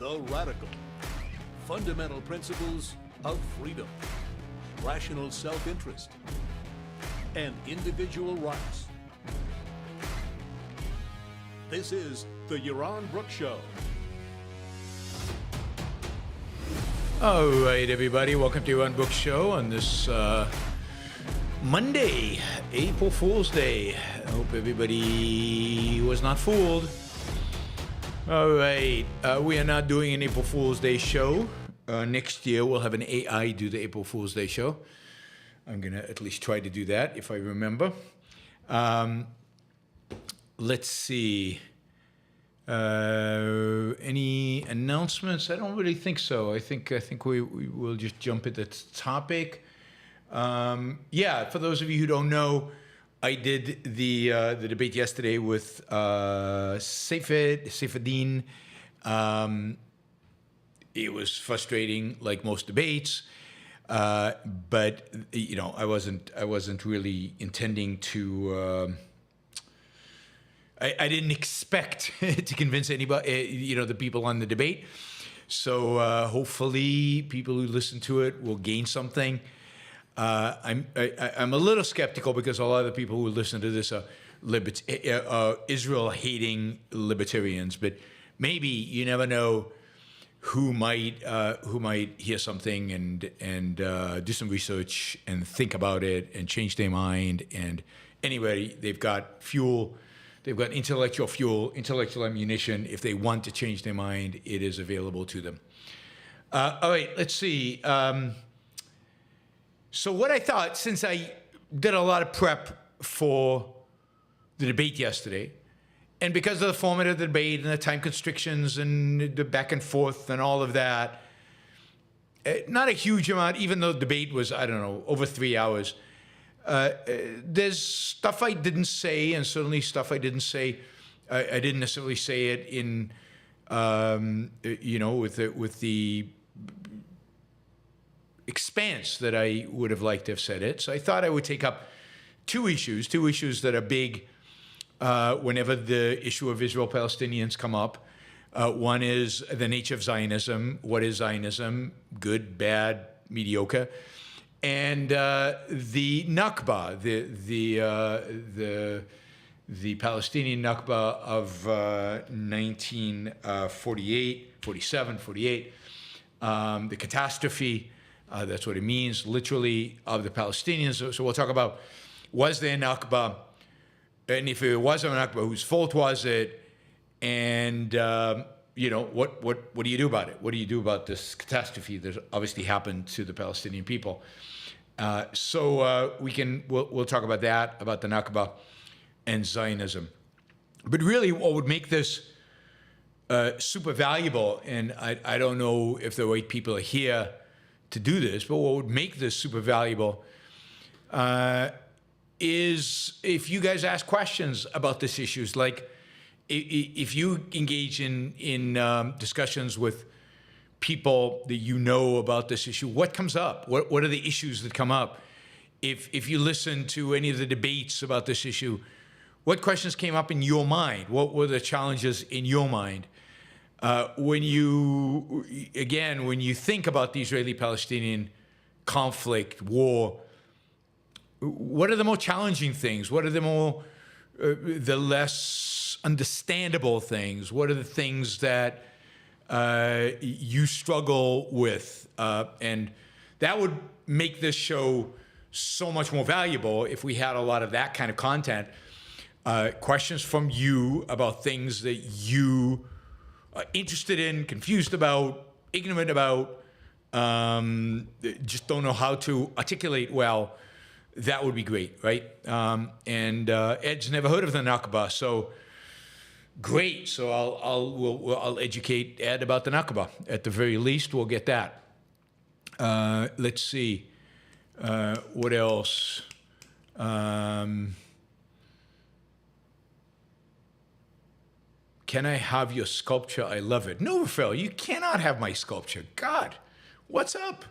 the radical, fundamental principles of freedom, rational self-interest, and individual rights. This is the Yaron Brook Show. All right, everybody, welcome to Yaron Brook Show on this Monday, April Fool's Day. I hope everybody was not fooled. All right, we are not doing an April Fool's Day show. Next year, we'll have an AI do the April Fool's Day show. I'm going to at least try to do that if I remember. Let's see. Any announcements? I don't really think so. I think we will just jump into the topic. Yeah, for those of you who don't know, I did the debate yesterday with Seyfeddin. It was frustrating, like most debates, but you know, I wasn't really intending to. I didn't expect to convince anybody, the people on the debate. So hopefully, people who listen to it will gain something. I'm a little skeptical because a lot of the people who listen to this are Israel-hating libertarians, but maybe you never know who might hear something and do some research and think about it and change their mind. And anyway, they've got fuel. They've got intellectual fuel, intellectual ammunition. If they want to change their mind, it is available to them. All right, let's see. So what I thought, since I did a lot of prep for the debate yesterday, and because of the format of the debate and the time constrictions and the back and forth and all of that, not a huge amount, even though the debate was, I don't know, over 3 hours, there's stuff I didn't say, and certainly stuff I didn't say. I didn't necessarily say it in, with the expanse that I would have liked to have said it. So I thought I would take up two issues that are big whenever the issue of Israel-Palestinians come up. One is the nature of Zionism. What is Zionism? Good, bad, mediocre. And the Nakba, the Palestinian Nakba of 1948, 47, 48, the catastrophe, that's what it means, literally, of the Palestinians. So we'll talk about, was there a Nakba? And if it was a Nakba, whose fault was it? And, what do you do about it? What do you do about this catastrophe that obviously happened to the Palestinian people? We'll talk about that, about the Nakba and Zionism. But really, what would make this super valuable, and I don't know if the right people are here to do this, but what would make this super valuable is if you guys ask questions about these issues, like if you engage in discussions with people that you know about this issue, what comes up? What are the issues that come up? If you listen to any of the debates about this issue, what questions came up in your mind? What were the challenges in your mind? When you think about the Israeli-Palestinian conflict, war, what are the more challenging things? What are the less understandable things? What are the things that you struggle with? And that would make this show so much more valuable if we had a lot of that kind of content. Questions from you about things that you are interested in, confused about, ignorant about, just don't know how to articulate well. That would be great, right? Ed's never heard of the Nakba, so great. So I'll educate Ed about the Nakba. At the very least, we'll get that. Let's see. What else? Can I have your sculpture? I love it. No, Raphael, you cannot have my sculpture. God, what's up?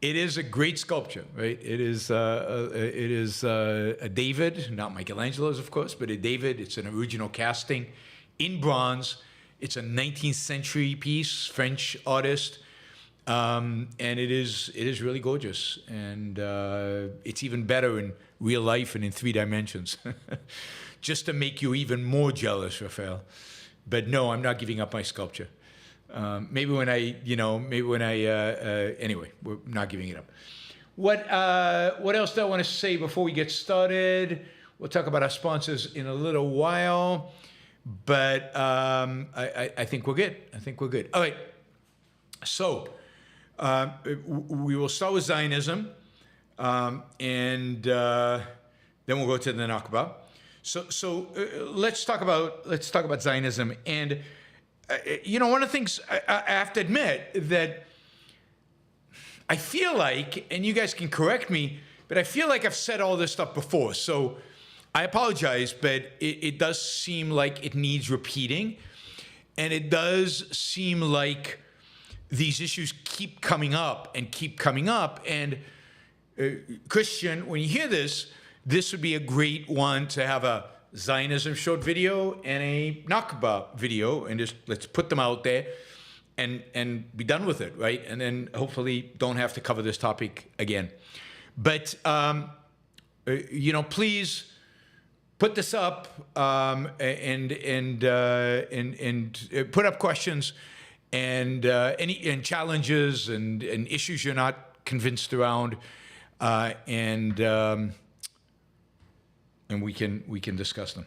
It is a great sculpture, right? It is a David, not Michelangelo's, of course, but a David. It's an original casting in bronze. It's a 19th century piece, French artist, and it is really gorgeous. And it's even better in real life and in 3 dimensions, just to make you even more jealous, Raphael. But no, I'm not giving up my sculpture. Maybe when I, anyway, we're not giving it up. What else do I want to say before we get started? We'll talk about our sponsors in a little while, but I think we're good. I think we're good. All right. So we will start with Zionism, and then we'll go to the Nakba. So let's talk about Zionism. And one of the things I have to admit that I feel like, and you guys can correct me, but I feel like I've said all this stuff before. So I apologize, but it does seem like it needs repeating. And it does seem like these issues keep coming up and keep coming up. And Christian, when you hear this would be a great one to have a Zionism short video and a Nakba video, and just let's put them out there and be done with it, right? And then hopefully don't have to cover this topic again. But please put this up and put up questions and challenges and issues you're not convinced around, and we can discuss them.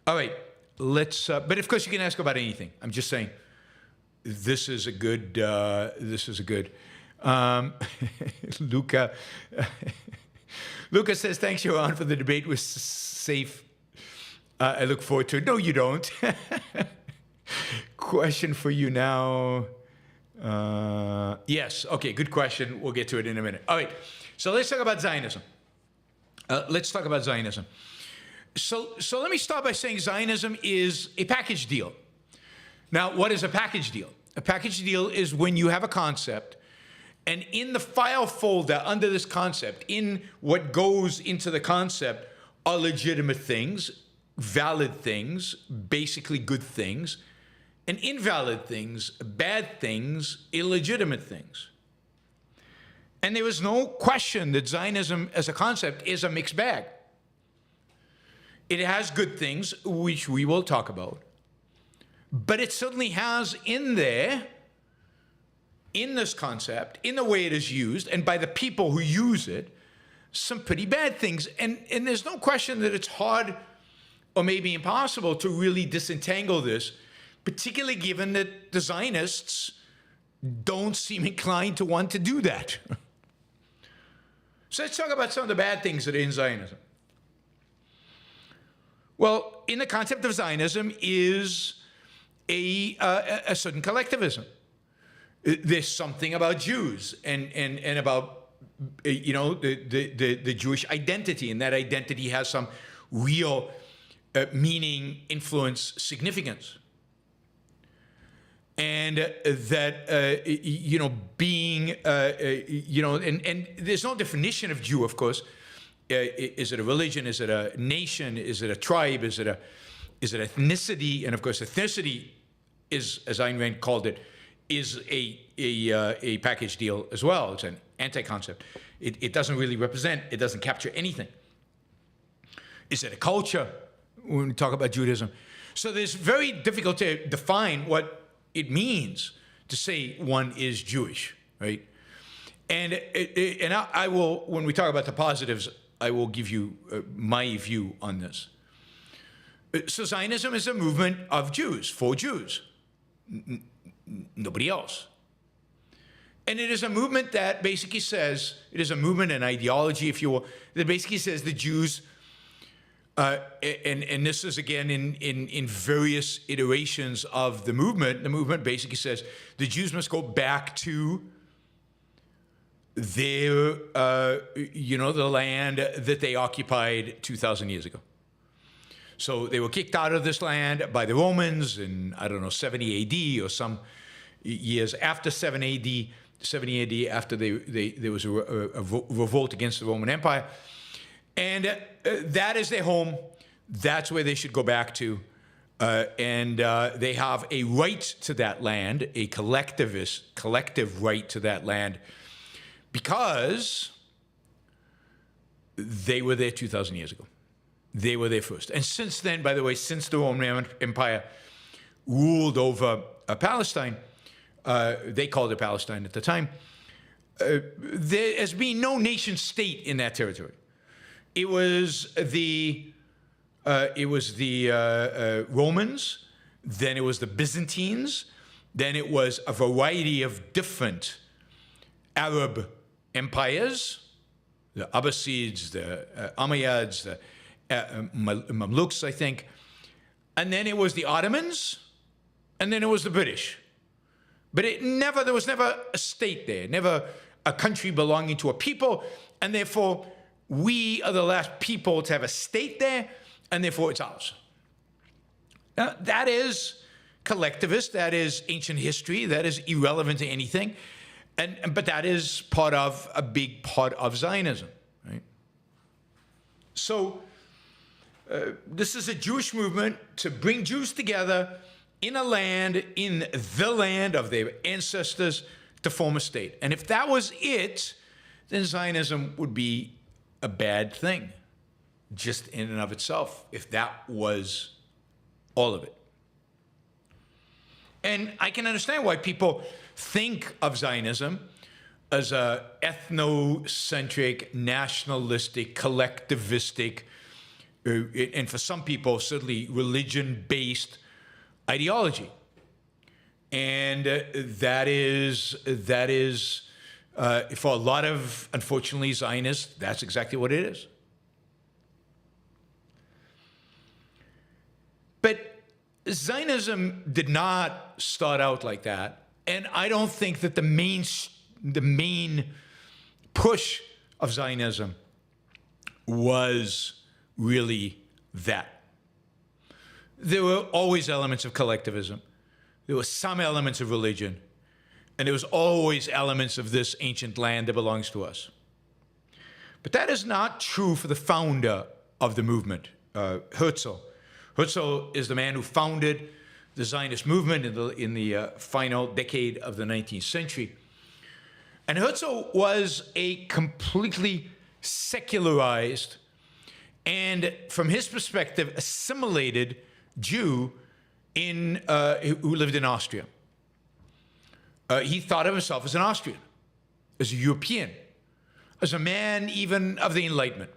All right, let's. But of course, you can ask about anything. I'm just saying, this is a good. Luca. Luca says, "Thanks, Yaron, for the debate was safe. I look forward to it." No, you don't. Question for you now. Yes. Okay. Good question. We'll get to it in a minute. All right. So let's talk about Zionism. So let me start by saying Zionism is a package deal. Now, what is a package deal? A package deal is when you have a concept, and in the file folder under this concept, in what goes into the concept, are legitimate things, valid things, basically good things, and invalid things, bad things, illegitimate things. And there is no question that Zionism as a concept is a mixed bag. It has good things, which we will talk about. But it certainly has in there, in this concept, in the way it is used, and by the people who use it, some pretty bad things. And there's no question that it's hard or maybe impossible to really disentangle this, particularly given that the Zionists don't seem inclined to want to do that. So let's talk about some of the bad things that are in Zionism. Well, in the concept of Zionism is a certain collectivism. There's something about Jews and about the Jewish identity, and that identity has some real meaning, influence, significance. And that, being, and there's no definition of Jew, of course. Is it a religion? Is it a nation? Is it a tribe? Is it ethnicity? And of course, ethnicity is, as Ayn Rand called it, is a package deal as well. It's an anti-concept. It doesn't really represent, it doesn't capture anything. Is it a culture when we talk about Judaism? So it's very difficult to define what it means to say one is Jewish, right? And I will, when we talk about the positives, I will give you my view on this. So Zionism is a movement of Jews, for Jews, nobody else. And it is a movement that basically says, it is a movement, an ideology, if you will, that basically says the Jews, and this is again in various iterations of the movement basically says the Jews must go back to their, the land that they occupied 2,000 years ago. So they were kicked out of this land by the Romans in, 70 AD or some years after 70 AD, after there was a revolt against the Roman Empire. And that is their home. That's where they should go back to. and they have a right to that land, a collective right to that land, because they were there 2,000 years ago. They were there first. And since then, by the way, since the Roman Empire ruled over Palestine, they called it Palestine at the time, there has been no nation state in that territory. It was the Romans, then it was the Byzantines, then it was a variety of different Arab empires, the Abbasids, the Umayyads, the Mamluks, I think, and then it was the Ottomans, and then it was the British. But there was never a state there, never a country belonging to a people, and therefore we are the last people to have a state there, and therefore it's ours. Now, that is collectivist, that is ancient history, that is irrelevant to anything, but that is a big part of Zionism, right? So this is a Jewish movement to bring Jews together in the land of their ancestors to form a state. And if that was it, then Zionism would be a bad thing, just in and of itself, if that was all of it. And I can understand why people think of Zionism as a ethnocentric, nationalistic, collectivistic, and for some people, certainly religion-based ideology. And that is for a lot of, unfortunately, Zionists, that's exactly what it is. But Zionism did not start out like that, and I don't think that the main push of Zionism was really that. There were always elements of collectivism. There were some elements of religion, and there was always elements of this ancient land that belongs to us. But that is not true for the founder of the movement, Herzl. Herzl is the man who founded the Zionist movement in the final decade of the 19th century. And Herzl was a completely secularized and, from his perspective, assimilated Jew who lived in Austria. He thought of himself as an Austrian, as a European, as a man even of the Enlightenment.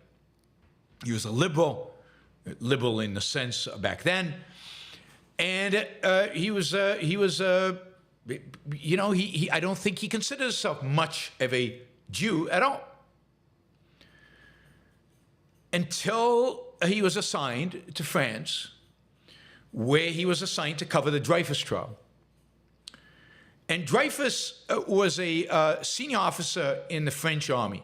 He was a liberal in the sense back then, and I don't think he considered himself much of a Jew at all, until he was assigned to France, where he was assigned to cover the Dreyfus trial. And Dreyfus was a senior officer in the French army,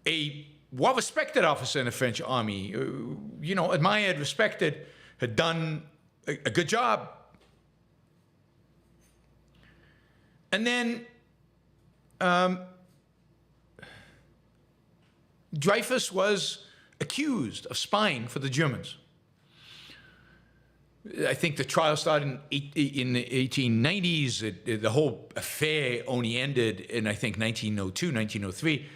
a well-respected officer in the French army, admired, respected, had done a good job. And then Dreyfus was accused of spying for the Germans. I think the trial started in the 1890s. The whole affair only ended in, I think, 1902, 1903,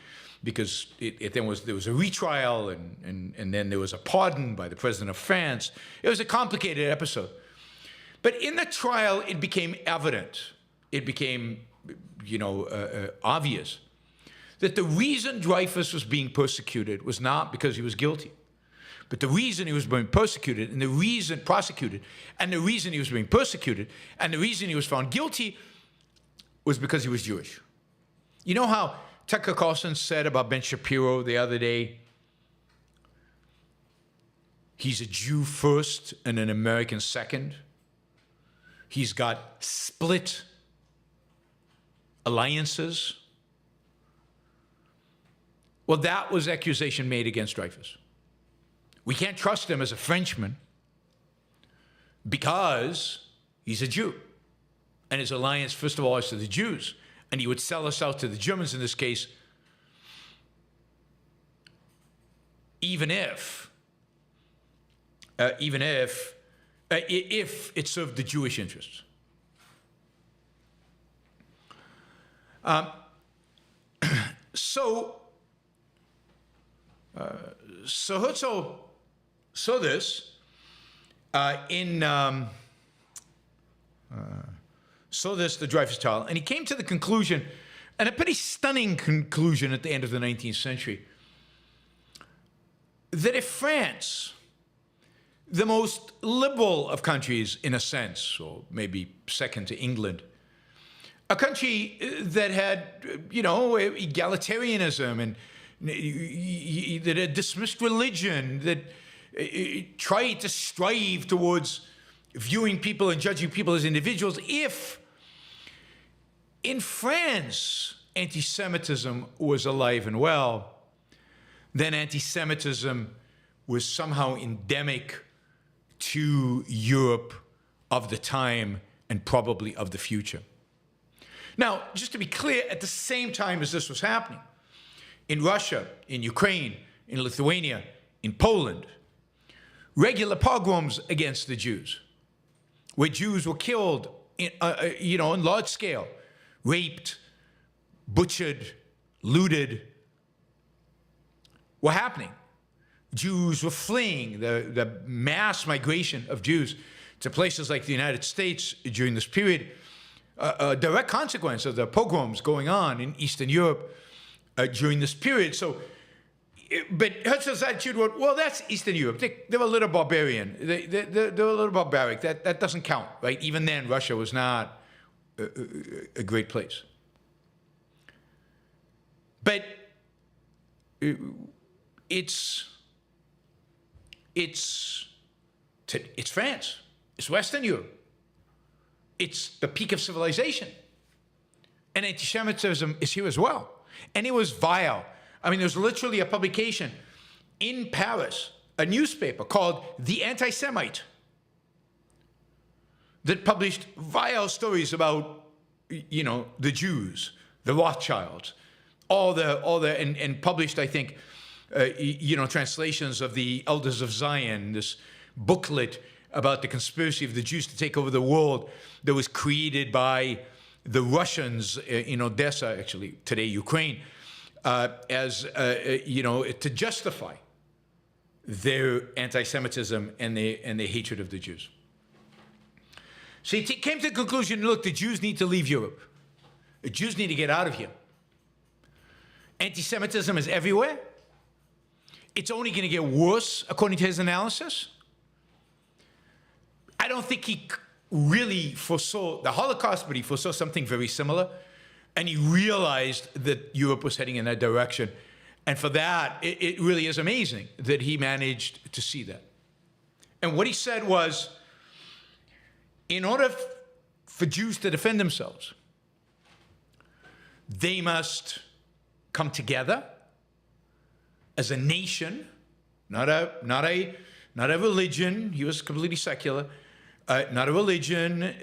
because there was a retrial, and then there was a pardon by the president of France. It was a complicated episode. But in the trial, it became evident, it became, obvious, that the reason Dreyfus was being persecuted was not because he was guilty. But the reason he was being persecuted, and the reason he was being persecuted, and the reason he was found guilty was because he was Jewish. You know how Tucker Carlson said about Ben Shapiro the other day, he's a Jew first and an American second. He's got split alliances. Well, that was accusation made against Dreyfus. We can't trust him as a Frenchman because he's a Jew. And his alliance, first of all, is to the Jews. And he would sell us out to the Germans in this case, even if if it served the Jewish interests. So Herzl saw this saw this, the Dreyfus trial, and he came to the conclusion, and a pretty stunning conclusion at the end of the 19th century, that if France, the most liberal of countries in a sense, or maybe second to England, a country that had, egalitarianism and that had dismissed religion, that tried to strive towards viewing people and judging people as individuals, if in France anti-Semitism was alive and well, then anti-Semitism was somehow endemic to Europe of the time and probably of the future. Now, just to be clear, at the same time as this was happening, in Russia, in Ukraine, in Lithuania, in Poland, regular pogroms against the Jews, where Jews were killed in large scale, raped, butchered, looted, were happening. Jews were fleeing. The mass migration of Jews to places like the United States during this period, a direct consequence of the pogroms going on in Eastern Europe during this period. So, but Herzl's attitude was, well, that's Eastern Europe. They were a little barbarian. They were a little barbaric. That doesn't count, right? Even then, Russia was not a great place. But it's France. It's Western Europe. It's the peak of civilization. And anti-Semitism is here as well. And it was vile. I mean, there's literally a publication in Paris, a newspaper called The Anti-Semite, that published vile stories about, the Jews, the Rothschilds, and published, I think, translations of the Elders of Zion, this booklet about the conspiracy of the Jews to take over the world that was created by the Russians in Odessa, actually, today Ukraine, to justify their anti-Semitism and their hatred of the Jews. So he came to the conclusion, look, the Jews need to leave Europe. The Jews need to get out of here. Anti-Semitism is everywhere. It's only going to get worse, according to his analysis. I don't think he really foresaw the Holocaust, but he foresaw something very similar. And he realized that Europe was heading in that direction. And for that, it really is amazing that he managed to see that. And what he said was, in order for Jews to defend themselves, they must come together as a nation, not a religion. He was completely secular. Not a religion,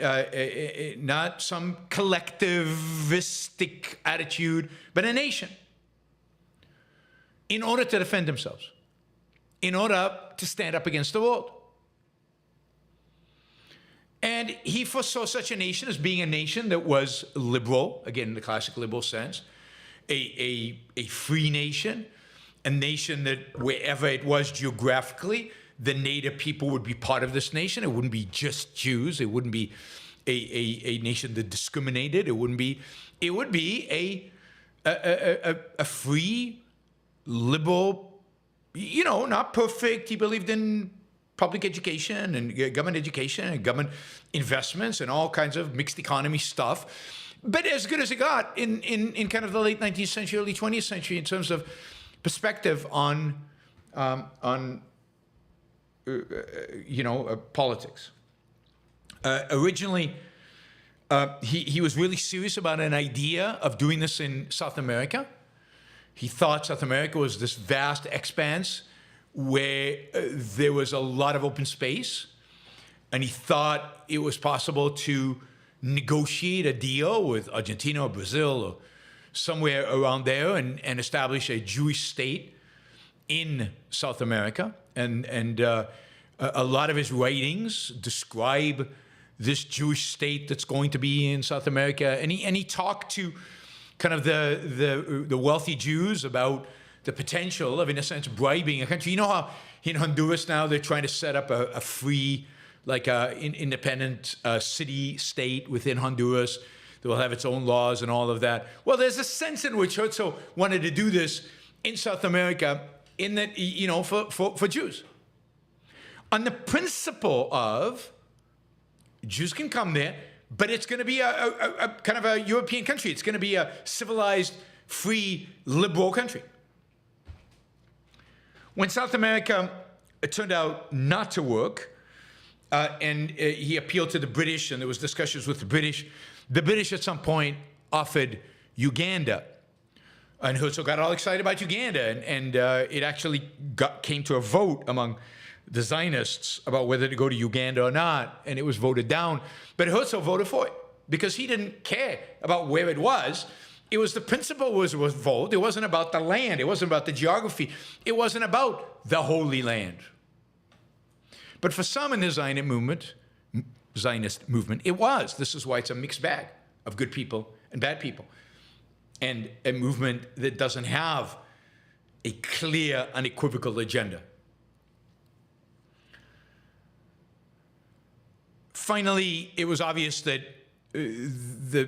not some collectivistic attitude, but a nation, in order to defend themselves, in order to stand up against the world. And he foresaw such a nation as being a nation that was liberal, again, in the classic liberal sense, a free nation, a nation that wherever it was geographically, the native people would be part of this nation. It wouldn't be just Jews. It wouldn't be a nation that discriminated. It would be a free, liberal, not perfect. He believed in public education and government investments and all kinds of mixed economy stuff. But as good as it got in kind of the late 19th century, early 20th century in terms of perspective on politics. Originally, he was really serious about an idea of doing this in South America. He thought South America was this vast expanse where there was a lot of open space, and he thought it was possible to negotiate a deal with Argentina or Brazil or somewhere around there and establish a Jewish state in South America. And A lot of his writings describe this Jewish state that's going to be in South America, and he talked to kind of the wealthy Jews about the potential of, in a sense, bribing a country. You know how in Honduras now they're trying to set up a free, like independent city state within Honduras that will have its own laws and all of that. Well, there's a sense in which Herzl wanted to do this in South America, in that, you know, for Jews, on the principle of Jews can come there, but it's going to be a kind of a European country. It's going to be a civilized, free, liberal country. When South America, it turned out not to work, and he appealed to the British, and there was discussions with the British. The British at some point offered Uganda, and Herzl got all excited about Uganda, and it actually came to a vote among the Zionists about whether to go to Uganda or not, and it was voted down. But Herzl voted for it because he didn't care about where it was. It was the principle was involved. It wasn't about the land. It wasn't about the geography. It wasn't about the Holy Land. But for some in the Zionist movement, it was. This is why it's a mixed bag of good people and bad people, and a movement that doesn't have a clear, unequivocal agenda. Finally, it was obvious that the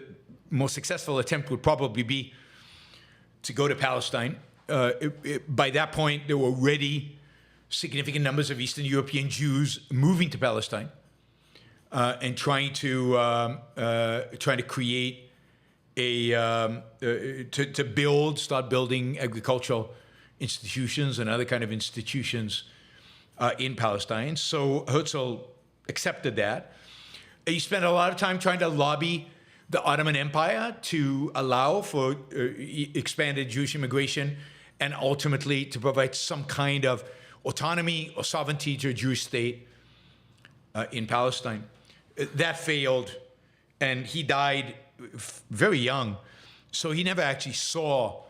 most successful attempt would probably be to go to Palestine. By that point, there were already significant numbers of Eastern European Jews moving to Palestine and trying to create start building agricultural institutions and other kind of institutions in Palestine. So Herzl accepted that. He spent a lot of time trying to lobby the Ottoman Empire to allow for expanded Jewish immigration and ultimately to provide some kind of autonomy or sovereignty to a Jewish state in Palestine. That failed, and he died very young, so he never actually saw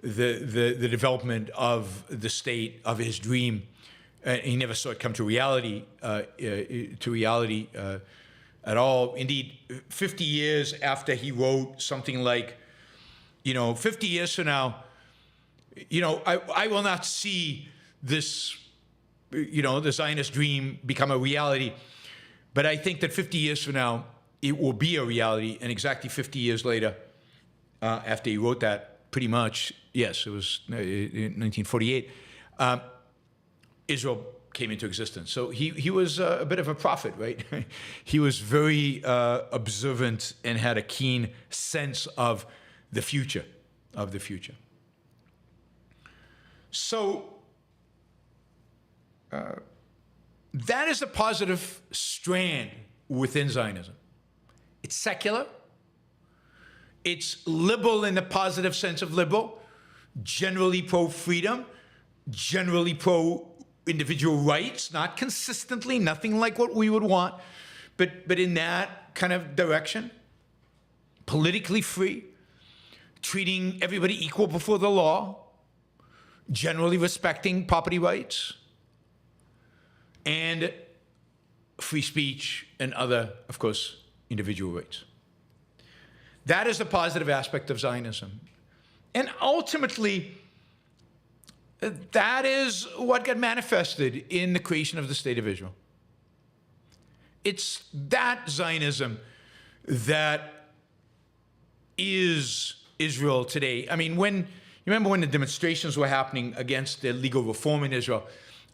the development of the state of his dream. He never saw it come to reality, at all. Indeed, 50 years after he wrote something like, 50 years from now, I will not see this, the Zionist dream become a reality. But I think that 50 years from now, it will be a reality. And exactly 50 years later, after he wrote that, pretty much, yes, it was in 1948, Israel came into existence. So he was a bit of a prophet, right? He was very observant and had a keen sense of the future, So that is a positive strand within Zionism. It's secular. It's liberal in the positive sense of liberal, generally pro-freedom, generally pro-individual rights, not consistently, nothing like what we would want, but in that kind of direction, politically free, treating everybody equal before the law, generally respecting property rights, and free speech and other, of course, individual rights. That is the positive aspect of Zionism. And ultimately, that is what got manifested in the creation of the State of Israel. It's that Zionism that is Israel today. I mean, you remember when the demonstrations were happening against the legal reform in Israel,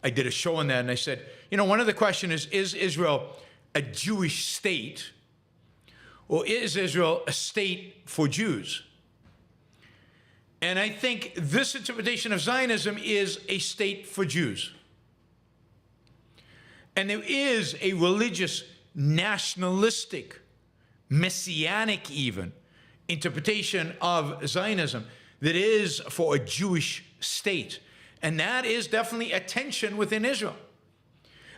I did a show on that, and I said, one of the questions is Israel a Jewish state, or is Israel a state for Jews? And I think this interpretation of Zionism is a state for Jews. And there is a religious, nationalistic, messianic even, interpretation of Zionism that is for a Jewish state. And that is definitely a tension within Israel.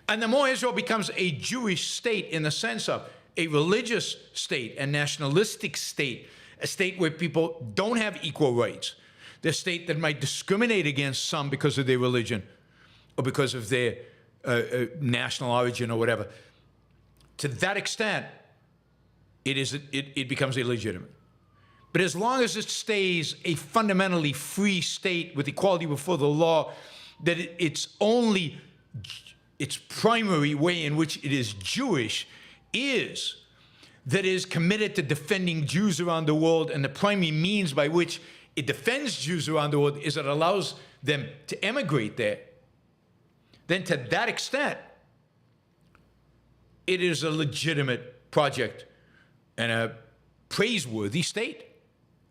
And the more Israel becomes a Jewish state in the sense of a religious state, a nationalistic state, a state where people don't have equal rights, the state that might discriminate against some because of their religion or because of their national origin or whatever. To that extent, it becomes illegitimate. But as long as it stays a fundamentally free state with equality before the law, that its primary way in which it is Jewish is that it is committed to defending Jews around the world, and the primary means by which it defends Jews around the world is that it allows them to emigrate there, then to that extent, it is a legitimate project and a praiseworthy state,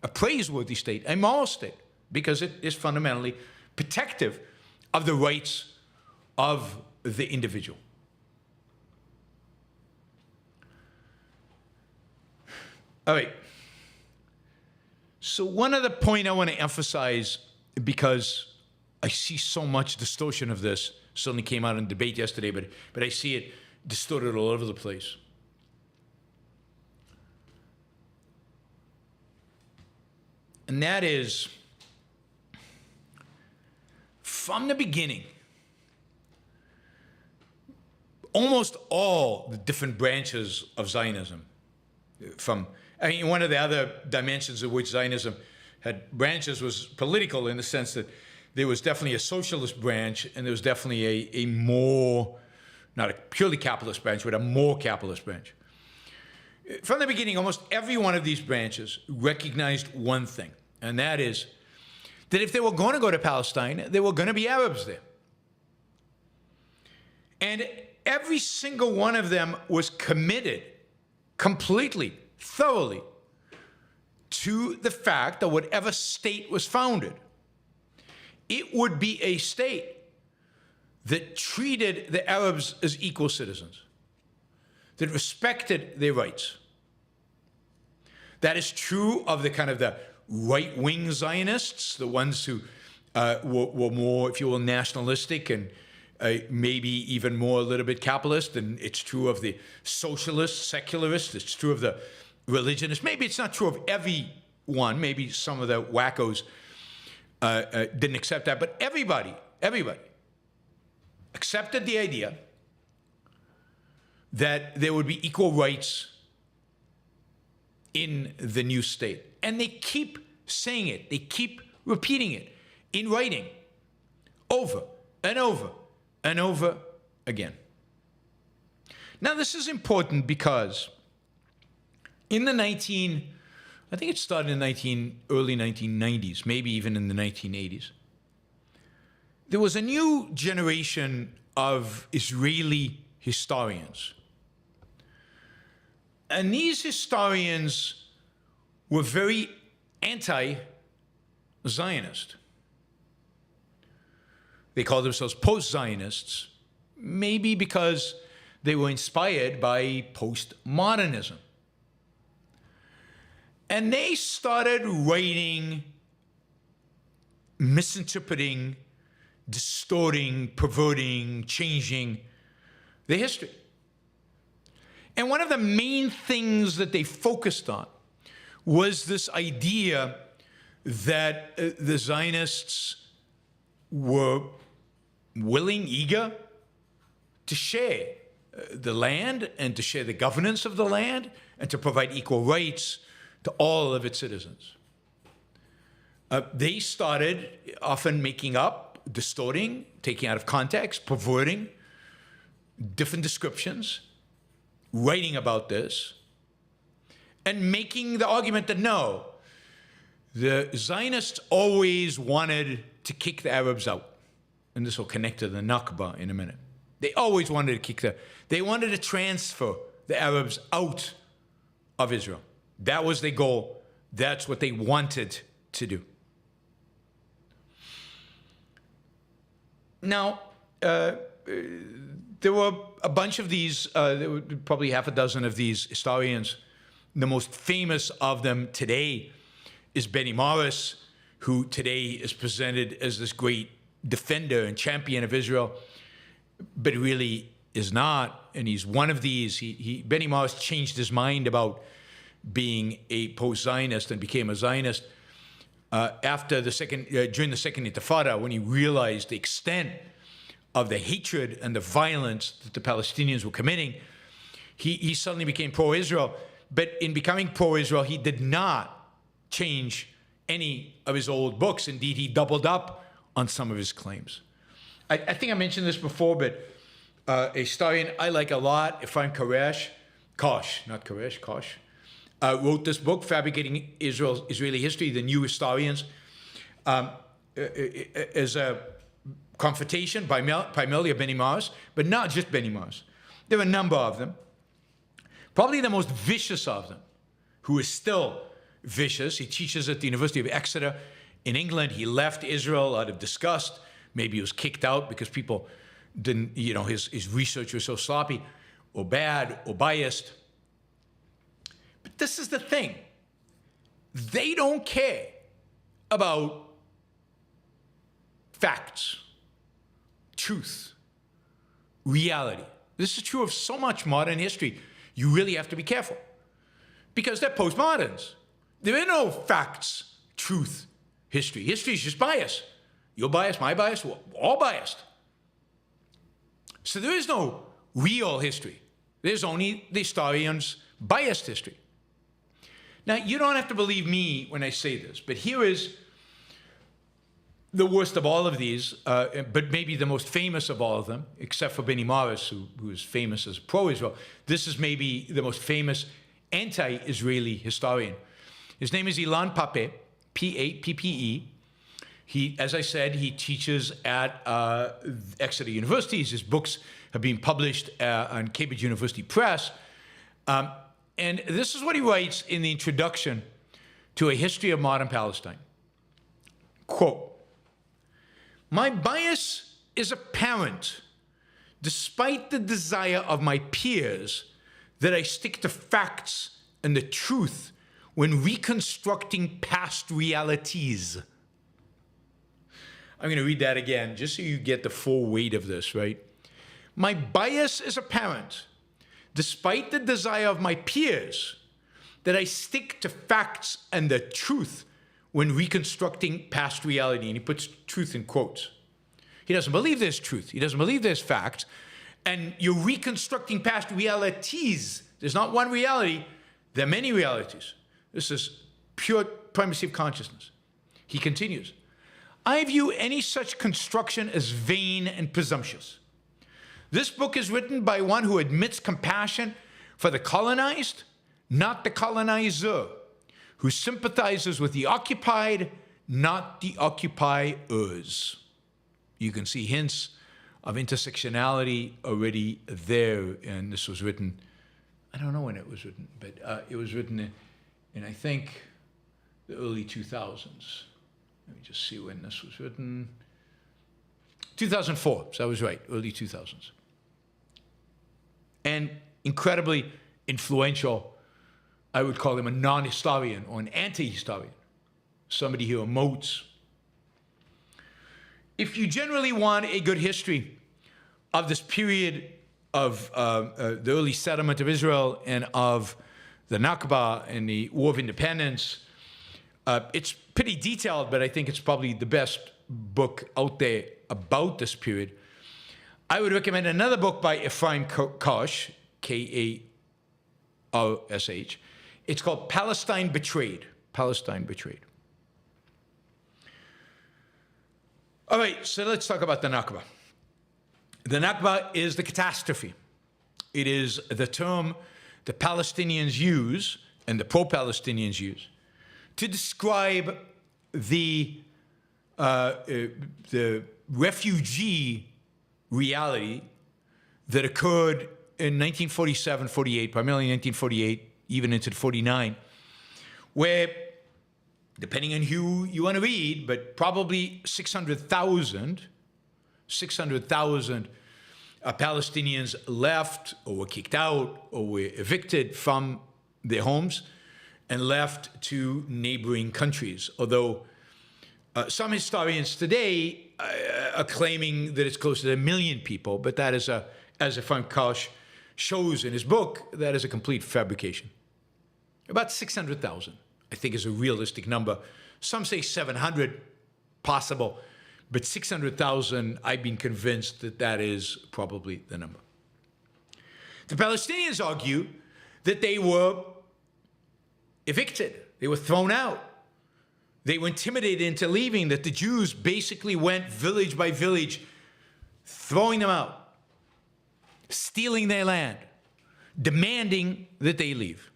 a moral state, because it is fundamentally protective of the rights of the individual. All right. So one other point I want to emphasize, because I see so much distortion of this, certainly came out in debate yesterday, but I see it distorted all over the place. And that is, from the beginning, almost all the different branches of Zionism, one of the other dimensions of which Zionism had branches was political, in the sense that there was definitely a socialist branch, and there was definitely a more, not a purely capitalist branch, but a more capitalist branch. From the beginning, almost every one of these branches recognized one thing, and that is that if they were going to go to Palestine, there were going to be Arabs there. And every single one of them was committed completely, thoroughly, to the fact that whatever state was founded, it would be a state that treated the Arabs as equal citizens, that respected their rights. That is true of the kind of the right-wing Zionists, the ones who were more, if you will, nationalistic and maybe even more a little bit capitalist. And it's true of the socialists, secularists. It's true of the religionists. Maybe it's not true of everyone. Maybe some of the wackos didn't accept that. But everybody accepted the idea that there would be equal rights in the new state. And they keep saying it. They keep repeating it in writing over and over and over again. Now, this is important because in the I think it started in early 1990s, maybe even in the 1980s, there was a new generation of Israeli historians. And these historians were very anti-Zionist. They called themselves post-Zionists, maybe because they were inspired by postmodernism. And they started writing, misinterpreting, distorting, perverting, changing the history. And one of the main things that they focused on was this idea that the Zionists were willing, eager to share the land and to share the governance of the land and to provide equal rights to all of its citizens. They started often making up, distorting, taking out of context, perverting different descriptions, writing about this, and making the argument that no, the Zionists always wanted to kick the Arabs out. And this will connect to the Nakba in a minute. They always wanted to they wanted to transfer the Arabs out of Israel. That was their goal. That's what they wanted to do. Now, there were a bunch of these, there were probably half a dozen of these historians. The most famous of them today is Benny Morris, who today is presented as this great defender and champion of Israel, but really is not. And he's one of these. Benny Morris changed his mind about being a post-Zionist and became a Zionist during the second Intifada, when he realized the extent of the hatred and the violence that the Palestinians were committing, he suddenly became pro-Israel. But in becoming pro-Israel, he did not change any of his old books. Indeed, he doubled up on some of his claims. I think I mentioned this before, but a historian I like a lot, Ephraim Kosh, wrote this book, Fabricating Israeli History, The New Historians, as a confrontation primarily of Benny Morris, but not just Benny Morris. There are a number of them. Probably the most vicious of them, who is still vicious. He teaches at the University of Exeter in England. He left Israel out of disgust. Maybe he was kicked out because people didn't, his research was so sloppy or bad or biased. But this is the thing. They don't care about facts, truth, reality. This is true of so much modern history. You really have to be careful because they're postmoderns. There are no facts, truth, history. History is just bias. Your bias, my bias, we're all biased. So there is no real history. There's only the historian's biased history. Now, you don't have to believe me when I say this, but here is the worst of all of these, but maybe the most famous of all of them, except for Benny Morris, who is famous as pro-Israel. This is maybe the most famous anti-Israeli historian. His name is Ilan Pappé, P-A-P-P-E. He, as I said, he teaches at Exeter University. His books have been published on Cambridge University Press. And this is what he writes in the introduction to A History of Modern Palestine. Quote, "My bias is apparent, despite the desire of my peers that I stick to facts and the truth when reconstructing past realities." I'm going to read that again, just so you get the full weight of this, right? "My bias is apparent, despite the desire of my peers that I stick to facts and the truth when reconstructing past reality." And he puts truth in quotes. He doesn't believe there's truth. He doesn't believe there's facts. And you're reconstructing past realities. There's not one reality. There are many realities. This is pure primacy of consciousness. He continues, "I view any such construction as vain and presumptuous. This book is written by one who admits compassion for the colonized, not the colonizer, who sympathizes with the occupied, not the occupiers." You can see hints of intersectionality already there, and this was written, I don't know when it was written, but it was written in I think, the early 2000s. Let me just see when this was written. 2004, so I was right, early 2000s. And incredibly influential. I would call him a non-historian or an anti-historian, somebody who emotes. If you generally want a good history of this period of the early settlement of Israel and of the Nakba and the War of Independence, it's pretty detailed, but I think it's probably the best book out there about this period. I would recommend another book by Ephraim Kosh, K-A-R-S-H. It's called Palestine Betrayed. Palestine Betrayed. All right, so let's talk about the Nakba. The Nakba is the catastrophe. It is the term the Palestinians use and the pro-Palestinians use to describe the refugee reality that occurred in 1947-48, primarily 1948, even into 49, where, depending on who you want to read, but probably 600,000 Palestinians left or were kicked out or were evicted from their homes and left to neighboring countries. Although some historians today are claiming that it's closer to 1 million people, but that is, as Ephraim Kosh shows in his book, that is a complete fabrication. About 600,000, I think, is a realistic number. Some say 700, possible, But 600,000, I've been convinced that that is probably the number. The Palestinians argue that they were evicted. They were thrown out. They were intimidated into leaving, that the Jews basically went village by village, throwing them out, stealing their land, demanding that they leave.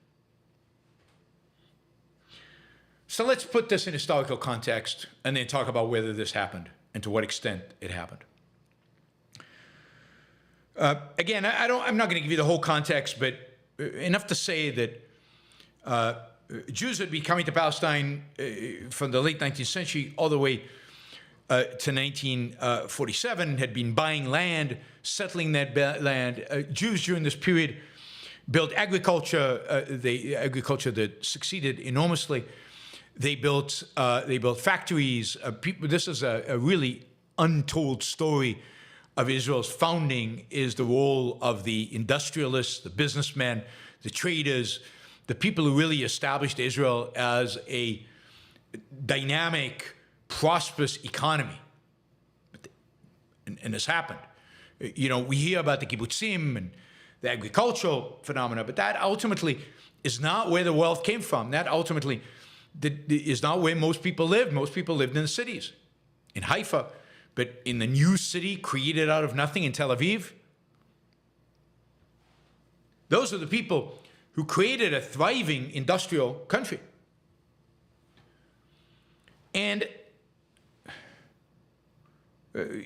So let's put this in historical context and then talk about whether this happened and to what extent it happened. Again, I'm not going to give you the whole context, but enough to say that Jews had been coming to Palestine from the late 19th century all the way to 1947, had been buying land, settling that land. Jews during this period built agriculture, agriculture that succeeded enormously. They built factories. This is a really untold story of Israel's founding, is the role of the industrialists, the businessmen, the traders, the people who really established Israel as a dynamic, prosperous economy. And this happened. You know, we hear about the kibbutzim and the agricultural phenomena, but that ultimately is not where the wealth came from. That ultimately is not where most people lived. Most people lived in the cities, in Haifa, but in the new city created out of nothing in Tel Aviv. Those are the people who created a thriving industrial country. And,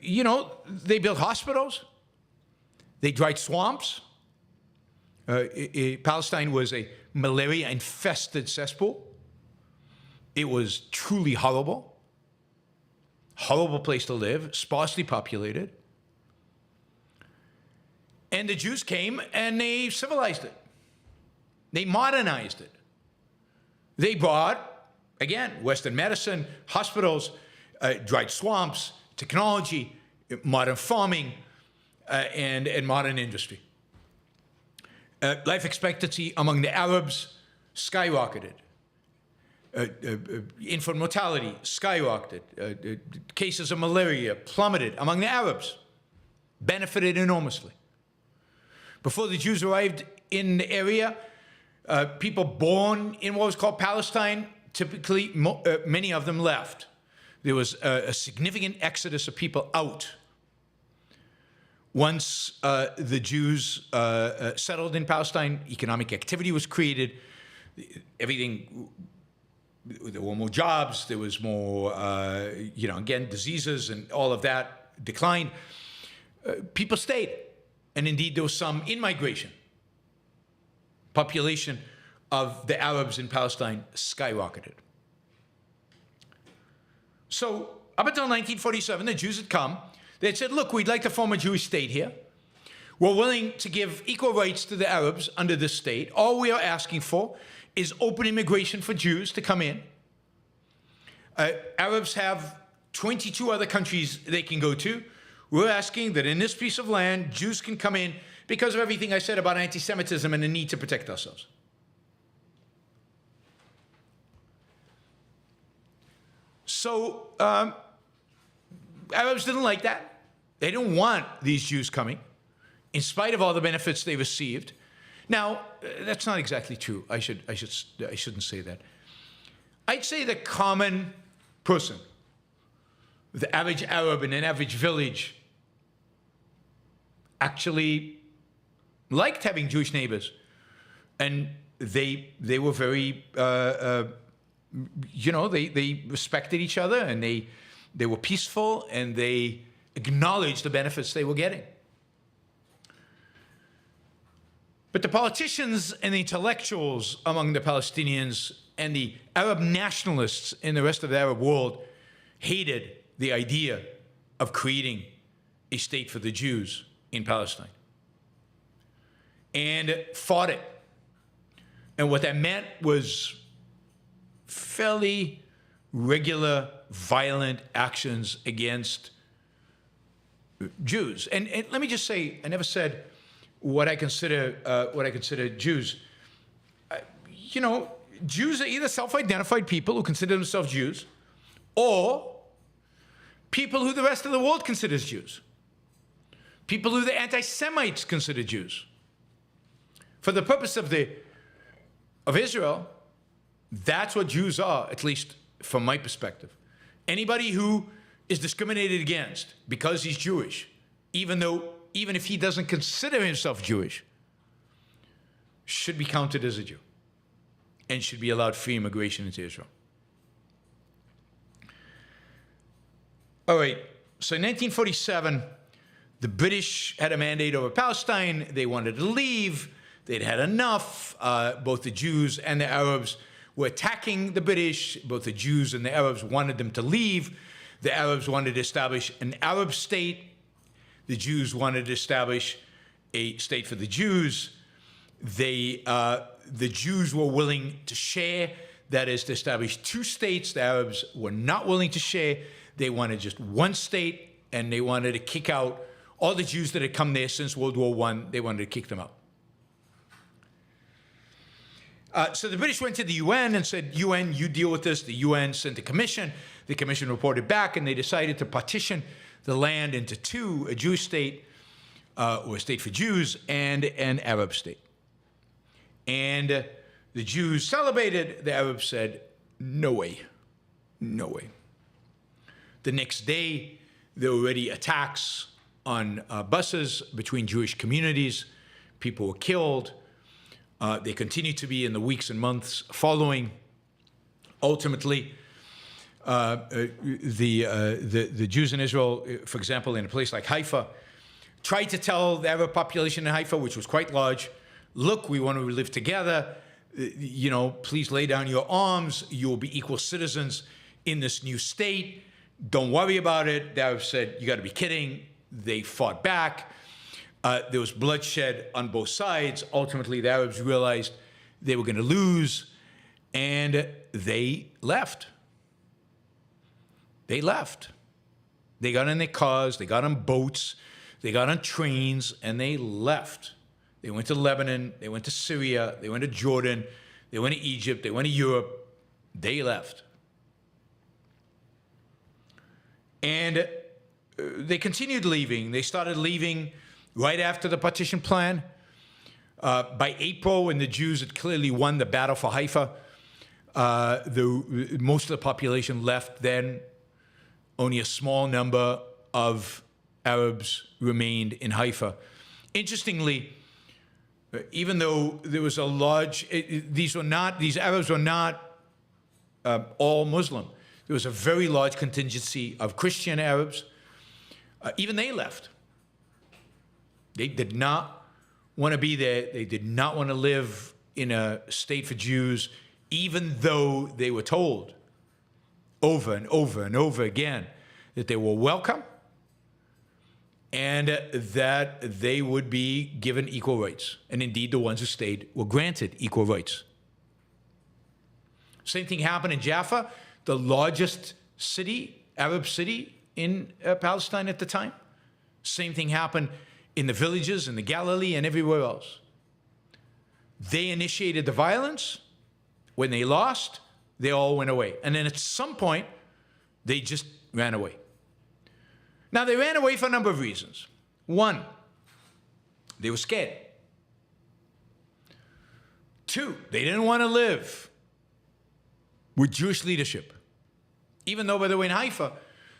you know, they built hospitals. They dried swamps. Palestine was a malaria-infested cesspool. It was truly horrible. Horrible place to live, sparsely populated. And the Jews came and they civilized it. They modernized it. They brought, again, Western medicine, hospitals, dried swamps, technology, modern farming, and modern industry. Life expectancy among the Arabs skyrocketed. Infant mortality skyrocketed. Cases of malaria plummeted among the Arabs, benefited enormously. Before the Jews arrived in the area, people born in what was called Palestine, typically many of them left. There was a significant exodus of people out. Once the Jews settled in Palestine, economic activity was created. Everything. There were more jobs, there was more, again, diseases and all of that declined. People stayed. And indeed, there was some in-migration. Population of the Arabs in Palestine skyrocketed. So up until 1947, the Jews had come. They had said, look, we'd like to form a Jewish state here. We're willing to give equal rights to the Arabs under this state. All we are asking for is open immigration for Jews to come in. Arabs have 22 other countries they can go to. We're asking that in this piece of land, Jews can come in because of everything I said about anti-Semitism and the need to protect ourselves. So Arabs didn't like that. They didn't want these Jews coming, in spite of all the benefits they received. Now, that's not exactly true. I shouldn't say that. I'd say the common person, the average Arab in an average village, actually liked having Jewish neighbors, and they were very, they respected each other, and they were peaceful, and they acknowledged the benefits they were getting. But the politicians and the intellectuals among the Palestinians and the Arab nationalists in the rest of the Arab world hated the idea of creating a state for the Jews in Palestine and fought it. And what that meant was fairly regular, violent actions against Jews. And let me just say, I never said what I consider Jews. Jews are either self-identified people who consider themselves Jews, or people who the rest of the world considers Jews, people who the anti-Semites consider Jews. For the purpose of Israel, that's what Jews are, at least from my perspective. Anybody who is discriminated against because he's Jewish, even if he doesn't consider himself Jewish, should be counted as a Jew and should be allowed free immigration into Israel. All right, so in 1947, the British had a mandate over Palestine. They wanted to leave. They'd had enough. Both the Jews and the Arabs were attacking the British. Both the Jews and the Arabs wanted them to leave. The Arabs wanted to establish an Arab state. The Jews wanted to establish a state for the Jews. The Jews were willing to share, that is, to establish two states. The Arabs were not willing to share. They wanted just one state, and they wanted to kick out all the Jews that had come there since World War I. They wanted to kick them out. So the British went to the UN and said, UN, you deal with this. The UN sent a commission. The commission reported back, and they decided to partition the land into two, a Jewish state, or a state for Jews, and an Arab state. And the Jews celebrated. The Arabs said, no way, no way. The next day, there were already attacks on buses between Jewish communities. People were killed. They continued to be in the weeks and months following. Ultimately, the Jews in Israel, for example, in a place like Haifa, tried to tell the Arab population in Haifa, which was quite large, look, we want to live together. Please lay down your arms. You will be equal citizens in this new state. Don't worry about it. The Arabs said, you got to be kidding. They fought back. There was bloodshed on both sides. Ultimately, the Arabs realized they were going to lose, and they left. They left. They got in their cars, they got on boats, they got on trains, and they left. They went to Lebanon, they went to Syria, they went to Jordan, they went to Egypt, they went to Europe. They left. And they continued leaving. They started leaving right after the partition plan. By April, when the Jews had clearly won the battle for Haifa, most of the population left then. Only a small number of Arabs remained in Haifa. Interestingly, even though there was a large, these Arabs were not all Muslim. There was a very large contingency of Christian Arabs. Even they left. They did not want to be there. They did not want to live in a state for Jews, even though they were told over and over and over again that they were welcome and that they would be given equal rights. And indeed, the ones who stayed were granted equal rights. Same thing happened in Jaffa, the largest city, Arab city in Palestine at the time. Same thing happened in the villages, in the Galilee, and everywhere else. They initiated the violence. When they lost, they all went away. And then at some point, they just ran away. Now, they ran away for a number of reasons. One, they were scared. Two, they didn't want to live with Jewish leadership. Even though, by the way, in Haifa,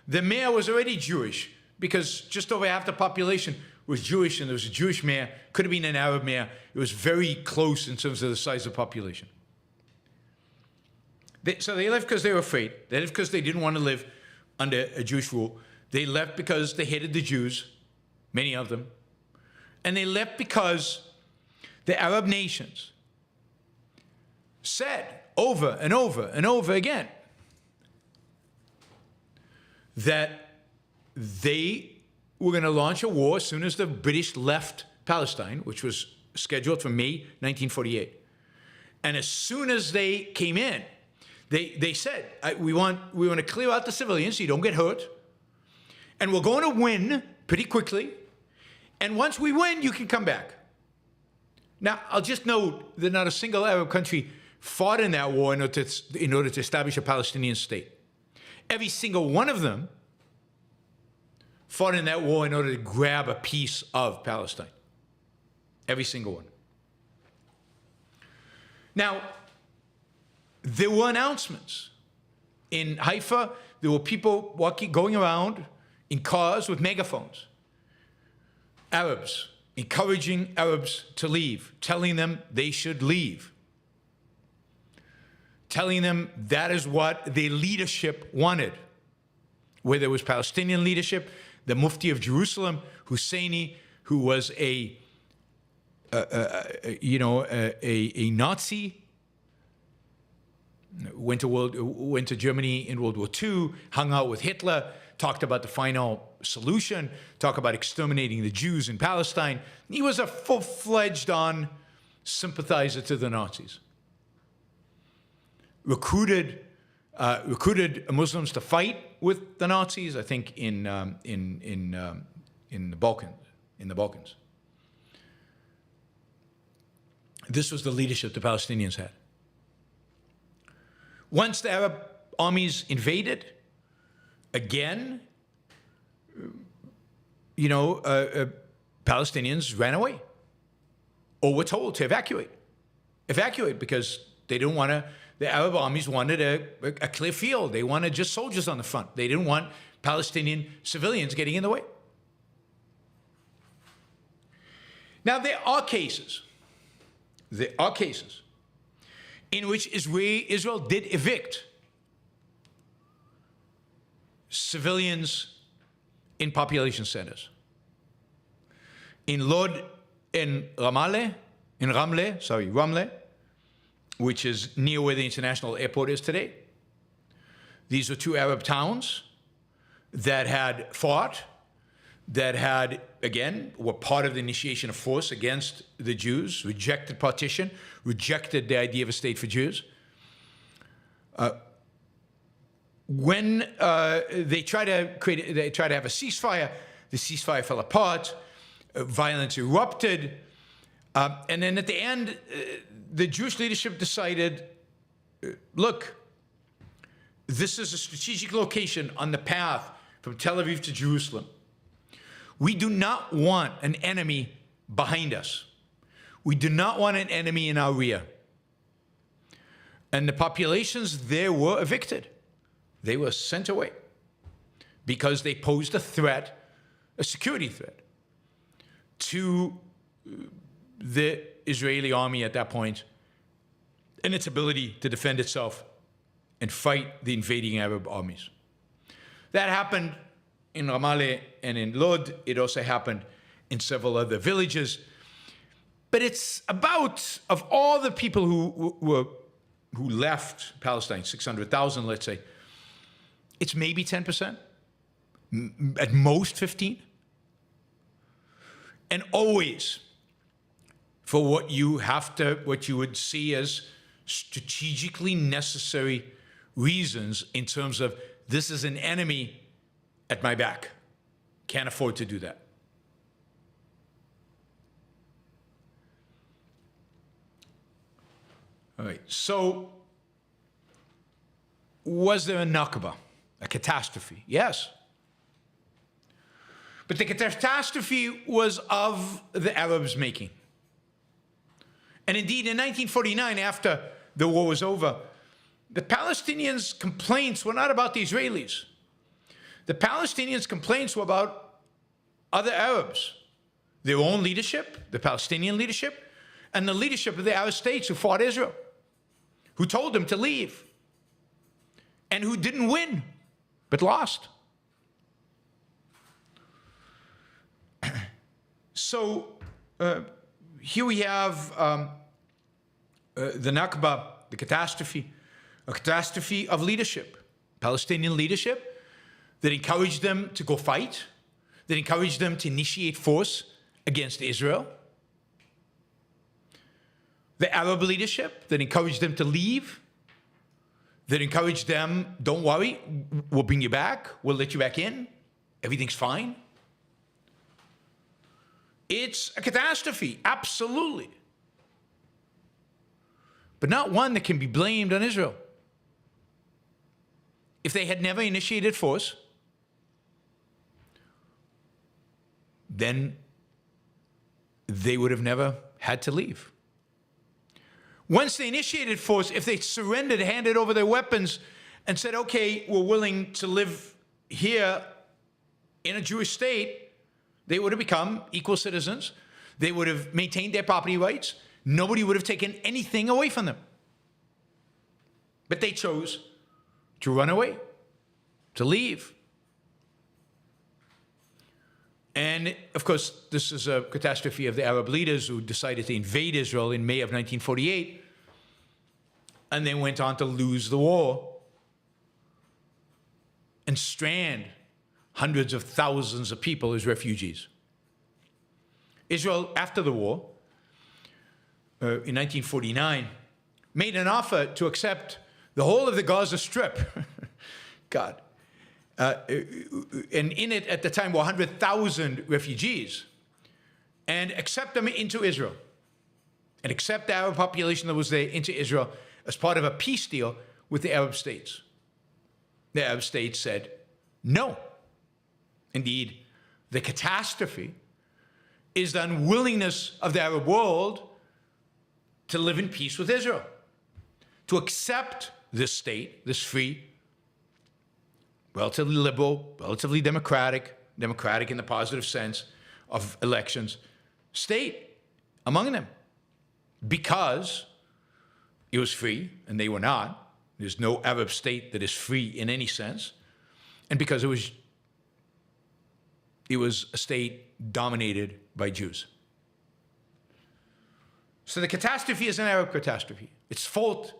the mayor was already Jewish, because just over half the population was Jewish, and there was a Jewish mayor, could have been an Arab mayor. It was very close in terms of the size of the population. So they left because they were afraid. They left because they didn't want to live under a Jewish rule. They left because they hated the Jews, many of them. And they left because the Arab nations said over and over and over again that they were going to launch a war as soon as the British left Palestine, which was scheduled for May 1948. And as soon as they came in, they said, we want to clear out the civilians so you don't get hurt. And we're going to win pretty quickly. And once we win, you can come back. Now, I'll just note that not a single Arab country fought in that war in order to establish a Palestinian state. Every single one of them fought in that war in order to grab a piece of Palestine. Every single one. Now, there were announcements. In Haifa, there were people going around in cars with megaphones. Arabs, encouraging Arabs to leave, telling them they should leave. Telling them that is what their leadership wanted. Whether it was Palestinian leadership, the Mufti of Jerusalem, Husseini, who was a Nazi, went to Germany in World War II, hung out with Hitler, talked about the final solution, talked about exterminating the Jews in Palestine. He was a full-fledged on sympathizer to the Nazis. Recruited Muslims to fight with the Nazis, I think in the Balkans. This was the leadership the Palestinians had. Once the Arab armies invaded, again, Palestinians ran away or were told to evacuate. Evacuate because they didn't want to, the Arab armies wanted a clear field. They wanted just soldiers on the front. They didn't want Palestinian civilians getting in the way. Now, there are cases in which Israel did evict civilians in population centers. In Lod, in Ramle, which is near where the international airport is today. These were two Arab towns that had fought, that had, again, were part of the initiation of force against the Jews, rejected partition, rejected the idea of a state for Jews. When they tried to have a ceasefire, the ceasefire fell apart, violence erupted, and then at the end, the Jewish leadership decided, look, this is a strategic location on the path from Tel Aviv to Jerusalem. We do not want an enemy behind us. We do not want an enemy in our rear. And the populations there were evicted. They were sent away because they posed a threat, a security threat, to the Israeli army at that point and its ability to defend itself and fight the invading Arab armies. That happened in Ramallah and in Lod. It also happened in several other villages. But it's about, of all the people who left Palestine, 600,000, let's say, it's maybe 10%, at most 15%. And always for what you would see as strategically necessary reasons in terms of this is an enemy at my back. Can't afford to do that. All right, so was there a Nakba, a catastrophe? Yes. But the catastrophe was of the Arabs' making. And indeed, in 1949, after the war was over, the Palestinians' complaints were not about the Israelis. The Palestinians' complaints were about other Arabs, their own leadership, the Palestinian leadership, and the leadership of the Arab states who fought Israel, who told them to leave, and who didn't win, but lost. So here we have the Nakba, the catastrophe, a catastrophe of leadership, Palestinian leadership that encouraged them to go fight, that encouraged them to initiate force against Israel. The Arab leadership that encouraged them to leave, that encouraged them, don't worry, we'll bring you back, we'll let you back in, everything's fine. It's a catastrophe, absolutely. But not one that can be blamed on Israel. If they had never initiated force, then they would have never had to leave. Once they initiated force, if they surrendered, handed over their weapons, and said, okay, we're willing to live here in a Jewish state, they would have become equal citizens. They would have maintained their property rights. Nobody would have taken anything away from them. But they chose to run away, to leave. And of course, this is a catastrophe of the Arab leaders who decided to invade Israel in May of 1948, and then went on to lose the war and strand hundreds of thousands of people as refugees. Israel, after the war, in 1949, made an offer to accept the whole of the Gaza Strip. God. And in it, at the time, were 100,000 refugees, and accept them into Israel, and accept the Arab population that was there into Israel as part of a peace deal with the Arab states. The Arab states said no. Indeed, the catastrophe is the unwillingness of the Arab world to live in peace with Israel, to accept this state, this free, relatively liberal, relatively democratic in the positive sense of elections, state among them, because it was free and they were not. There's no Arab state that is free in any sense, and because it was a state dominated by Jews. So the catastrophe is an Arab catastrophe. Its fault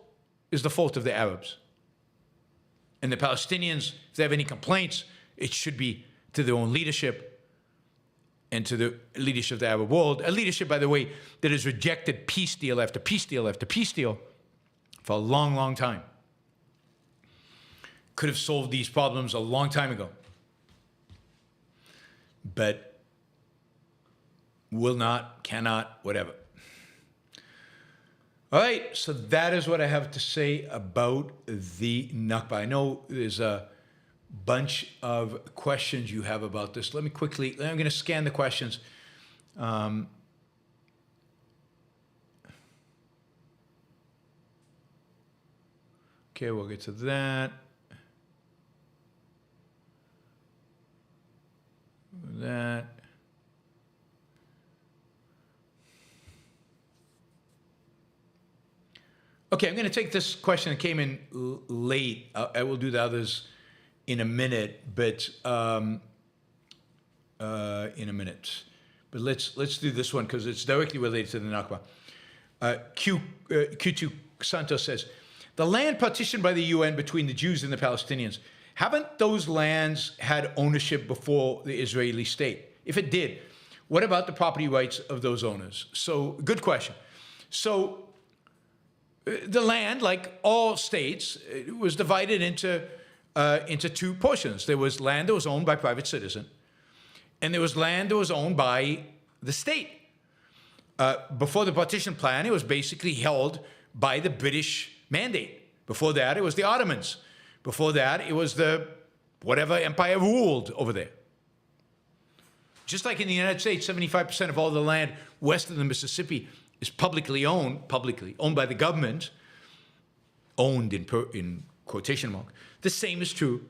is the fault of the Arabs. And the Palestinians, if they have any complaints, it should be to their own leadership and to the leadership of the Arab world. A leadership, by the way, that has rejected peace deal after peace deal after peace deal for a long, long time. Could have solved these problems a long time ago. But will not, cannot, whatever. All right, so that is what I have to say about the Nakba. I know there's a bunch of questions you have about this. Let me quickly, I'm going to scan the questions. Okay, we'll get to that. That. Okay, I'm going to take this question that came in late. I will do the others in a minute, but let's do this one because it's directly related to the Nakba. Q2 Santos says, the land partitioned by the UN between the Jews and the Palestinians, haven't those lands had ownership before the Israeli state? If it did, what about the property rights of those owners? So, good question. So, the land, like all states, was divided into two portions. There was land that was owned by private citizen, and there was land that was owned by the state. Before the partition plan, it was basically held by the British mandate. Before that, it was the Ottomans. Before that, it was the whatever empire ruled over there. Just like in the United States, 75% of all the land west of the Mississippi is publicly owned by the government, owned in quotation mark. The same is true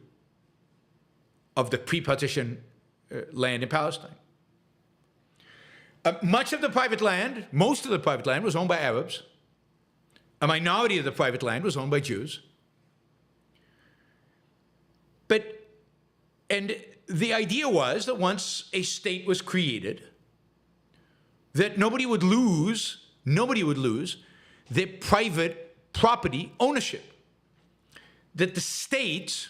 of the pre-partition land in Palestine. Much of the private land, most of the private land was owned by Arabs. A minority of the private land was owned by Jews. And the idea was that once a state was created, that nobody would lose their private property ownership. That the state,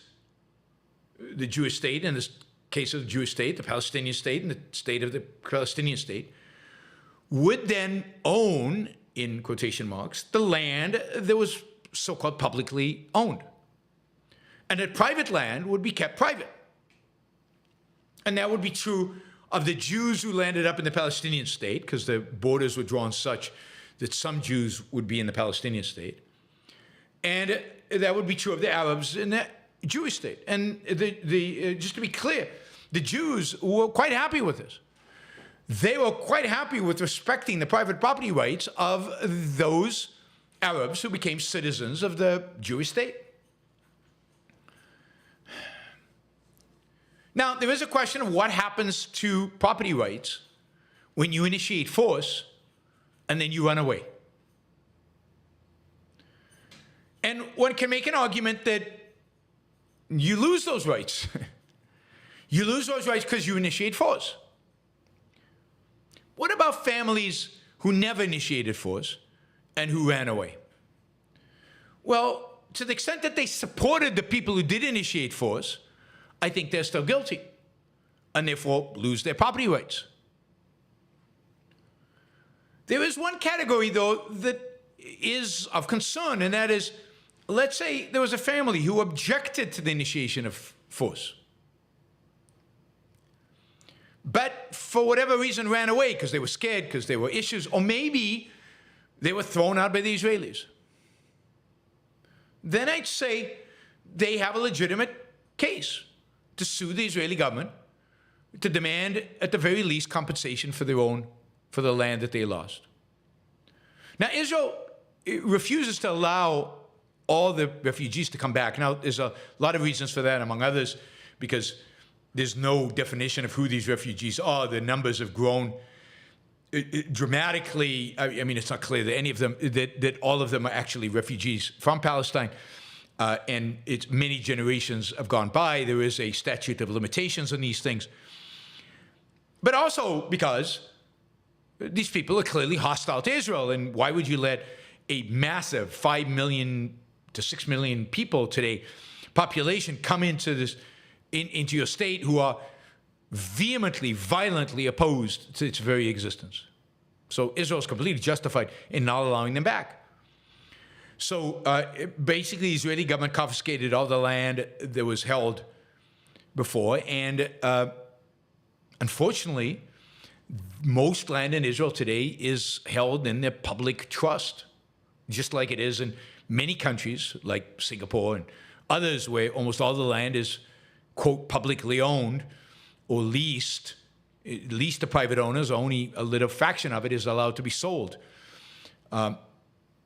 the Jewish state, in this case of the Jewish state, the Palestinian state, and the state of the Palestinian state, would then own, in quotation marks, the land that was so-called publicly owned. And that private land would be kept private. And that would be true of the Jews who landed up in the Palestinian state, because the borders were drawn such that some Jews would be in the Palestinian state. And that would be true of the Arabs in the Jewish state. And just to be clear, the Jews were quite happy with this. they were quite happy with respecting the private property rights of those Arabs who became citizens of the Jewish state. Now, there is a question of what happens to property rights when you initiate force and then you run away. And one can make an argument that you lose those rights. You lose those rights because you initiate force. What about families who never initiated force and who ran away? Well, to the extent that they supported the people who did initiate force, I think they're still guilty and therefore lose their property rights. There is one category, though, that is of concern, and that is, let's say there was a family who objected to the initiation of force, but for whatever reason ran away because they were scared, because there were issues, or maybe they were thrown out by the Israelis. Then I'd say they have a legitimate case to sue the Israeli government to demand, at the very least, compensation for the land that they lost. Now, Israel refuses to allow all the refugees to come back. Now, there's a lot of reasons for that, among others, because there's no definition of who these refugees are. The numbers have grown dramatically. I mean, it's not clear that any of them, that all of them are actually refugees from Palestine. And it's many generations have gone by. There is a statute of limitations on these things. But also because these people are clearly hostile to Israel. And why would you let a massive 5 million to 6 million people today population come into into your state who are vehemently, violently opposed to its very existence? So Israel is completely justified in not allowing them back. So basically, the Israeli government confiscated all the land that was held before, and unfortunately, most land in Israel today is held in the public trust, just like it is in many countries like Singapore and others where almost all the land is, quote, publicly owned or leased. Leased to private owners, only a little fraction of it is allowed to be sold.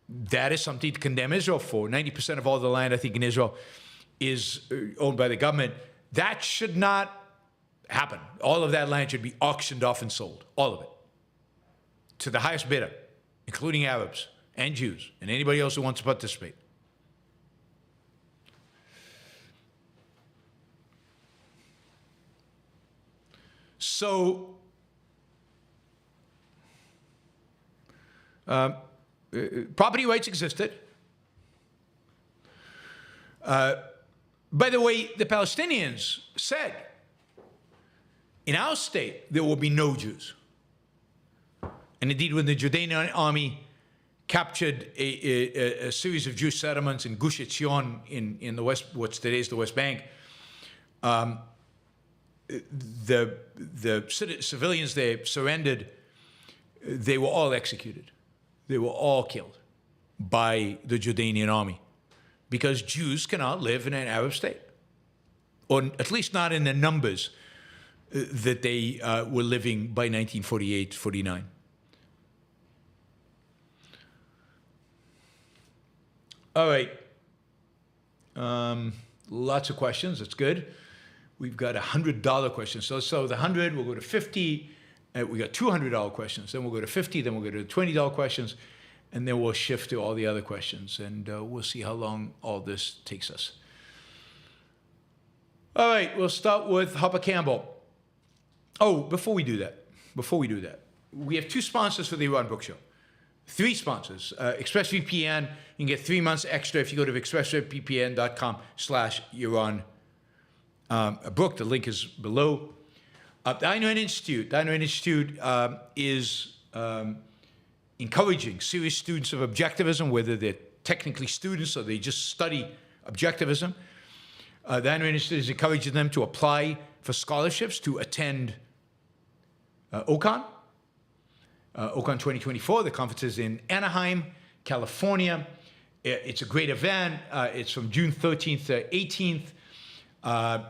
That is something to condemn Israel for. 90% of all the land, I think, in Israel is owned by the government. That should not happen. All of that land should be auctioned off and sold, all of it, to the highest bidder, including Arabs and Jews and anybody else who wants to participate. So, property rights existed. By the way, the Palestinians said, in our state, there will be no Jews. And indeed, when the Jordanian army captured a series of Jewish settlements in Gush Etzion in the west, what's today's the West Bank, the civilians there surrendered. They were all executed. They were all killed by the Jordanian army because Jews cannot live in an Arab state, or at least not in the numbers that they were living by 1948-49. All right. Lots of questions. That's good. We've got $100 questions. So the 100, we'll go to 50. We got $200 questions. Then we'll go to 50. Then we'll go to $20 questions. And then we'll shift to all the other questions. And we'll see how long all this takes us. All right. We'll start with Hopper Campbell. Oh, before we do that, we have 2 sponsors for the Yaron Brook Show. 3 sponsors. ExpressVPN, you can get 3 months extra if you go to expressvpn.com/Yaron Brook. The link is below. The Ayn Rand Institute. The Ayn Rand Institute is encouraging serious students of objectivism, whether they're technically students or they just study objectivism. The Ayn Rand Institute is encouraging them to apply for scholarships to attend OCON. OCON 2024, the conference is in Anaheim, California. It's a great event. It's from June 13th to 18th.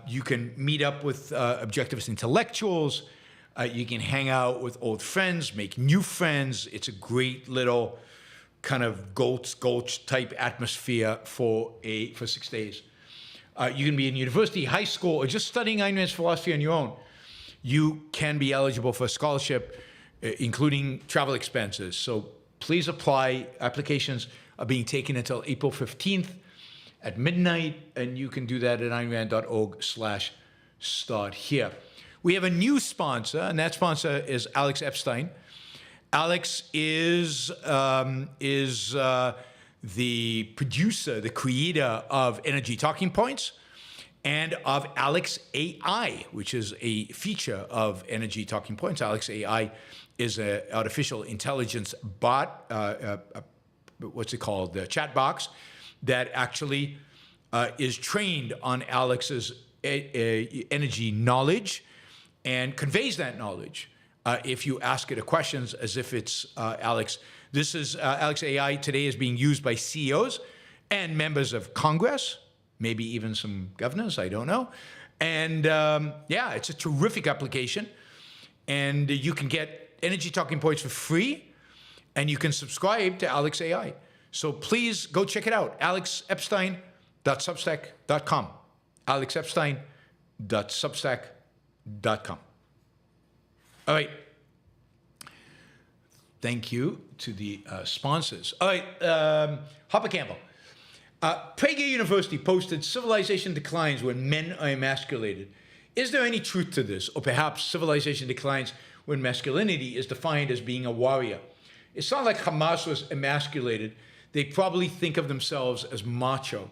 You can meet up with objectivist intellectuals. You can hang out with old friends, make new friends. It's a great little kind of gulch type atmosphere for 6 days. You can be in university, high school, or just studying Einstein's philosophy on your own. You can be eligible for a scholarship, including travel expenses. So please apply. Applications are being taken until April 15th at midnight, and you can do that at einrand.org/start here. We have a new sponsor, and that sponsor is Alex Epstein. Alex is the producer, the creator of Energy Talking Points and of Alex AI, which is a feature of Energy Talking Points. Alex AI is an artificial intelligence bot, what's it called, the chat box, that actually is trained on Alex's energy knowledge and conveys that knowledge if you ask it a questions as if it's Alex. This is Alex AI today is being used by CEOs and members of Congress, maybe even some governors, I don't know. And yeah, it's a terrific application. And you can get Energy Talking Points for free, and you can subscribe to Alex AI. So please go check it out, alexepstein.substack.com. alexepstein.substack.com. All right. Thank you to the sponsors. All right, Hopper Campbell. Prager University posted civilization declines when men are emasculated. Is there any truth to this? Or perhaps civilization declines when masculinity is defined as being a warrior? It's not like Hamas was emasculated. They probably think of themselves as macho.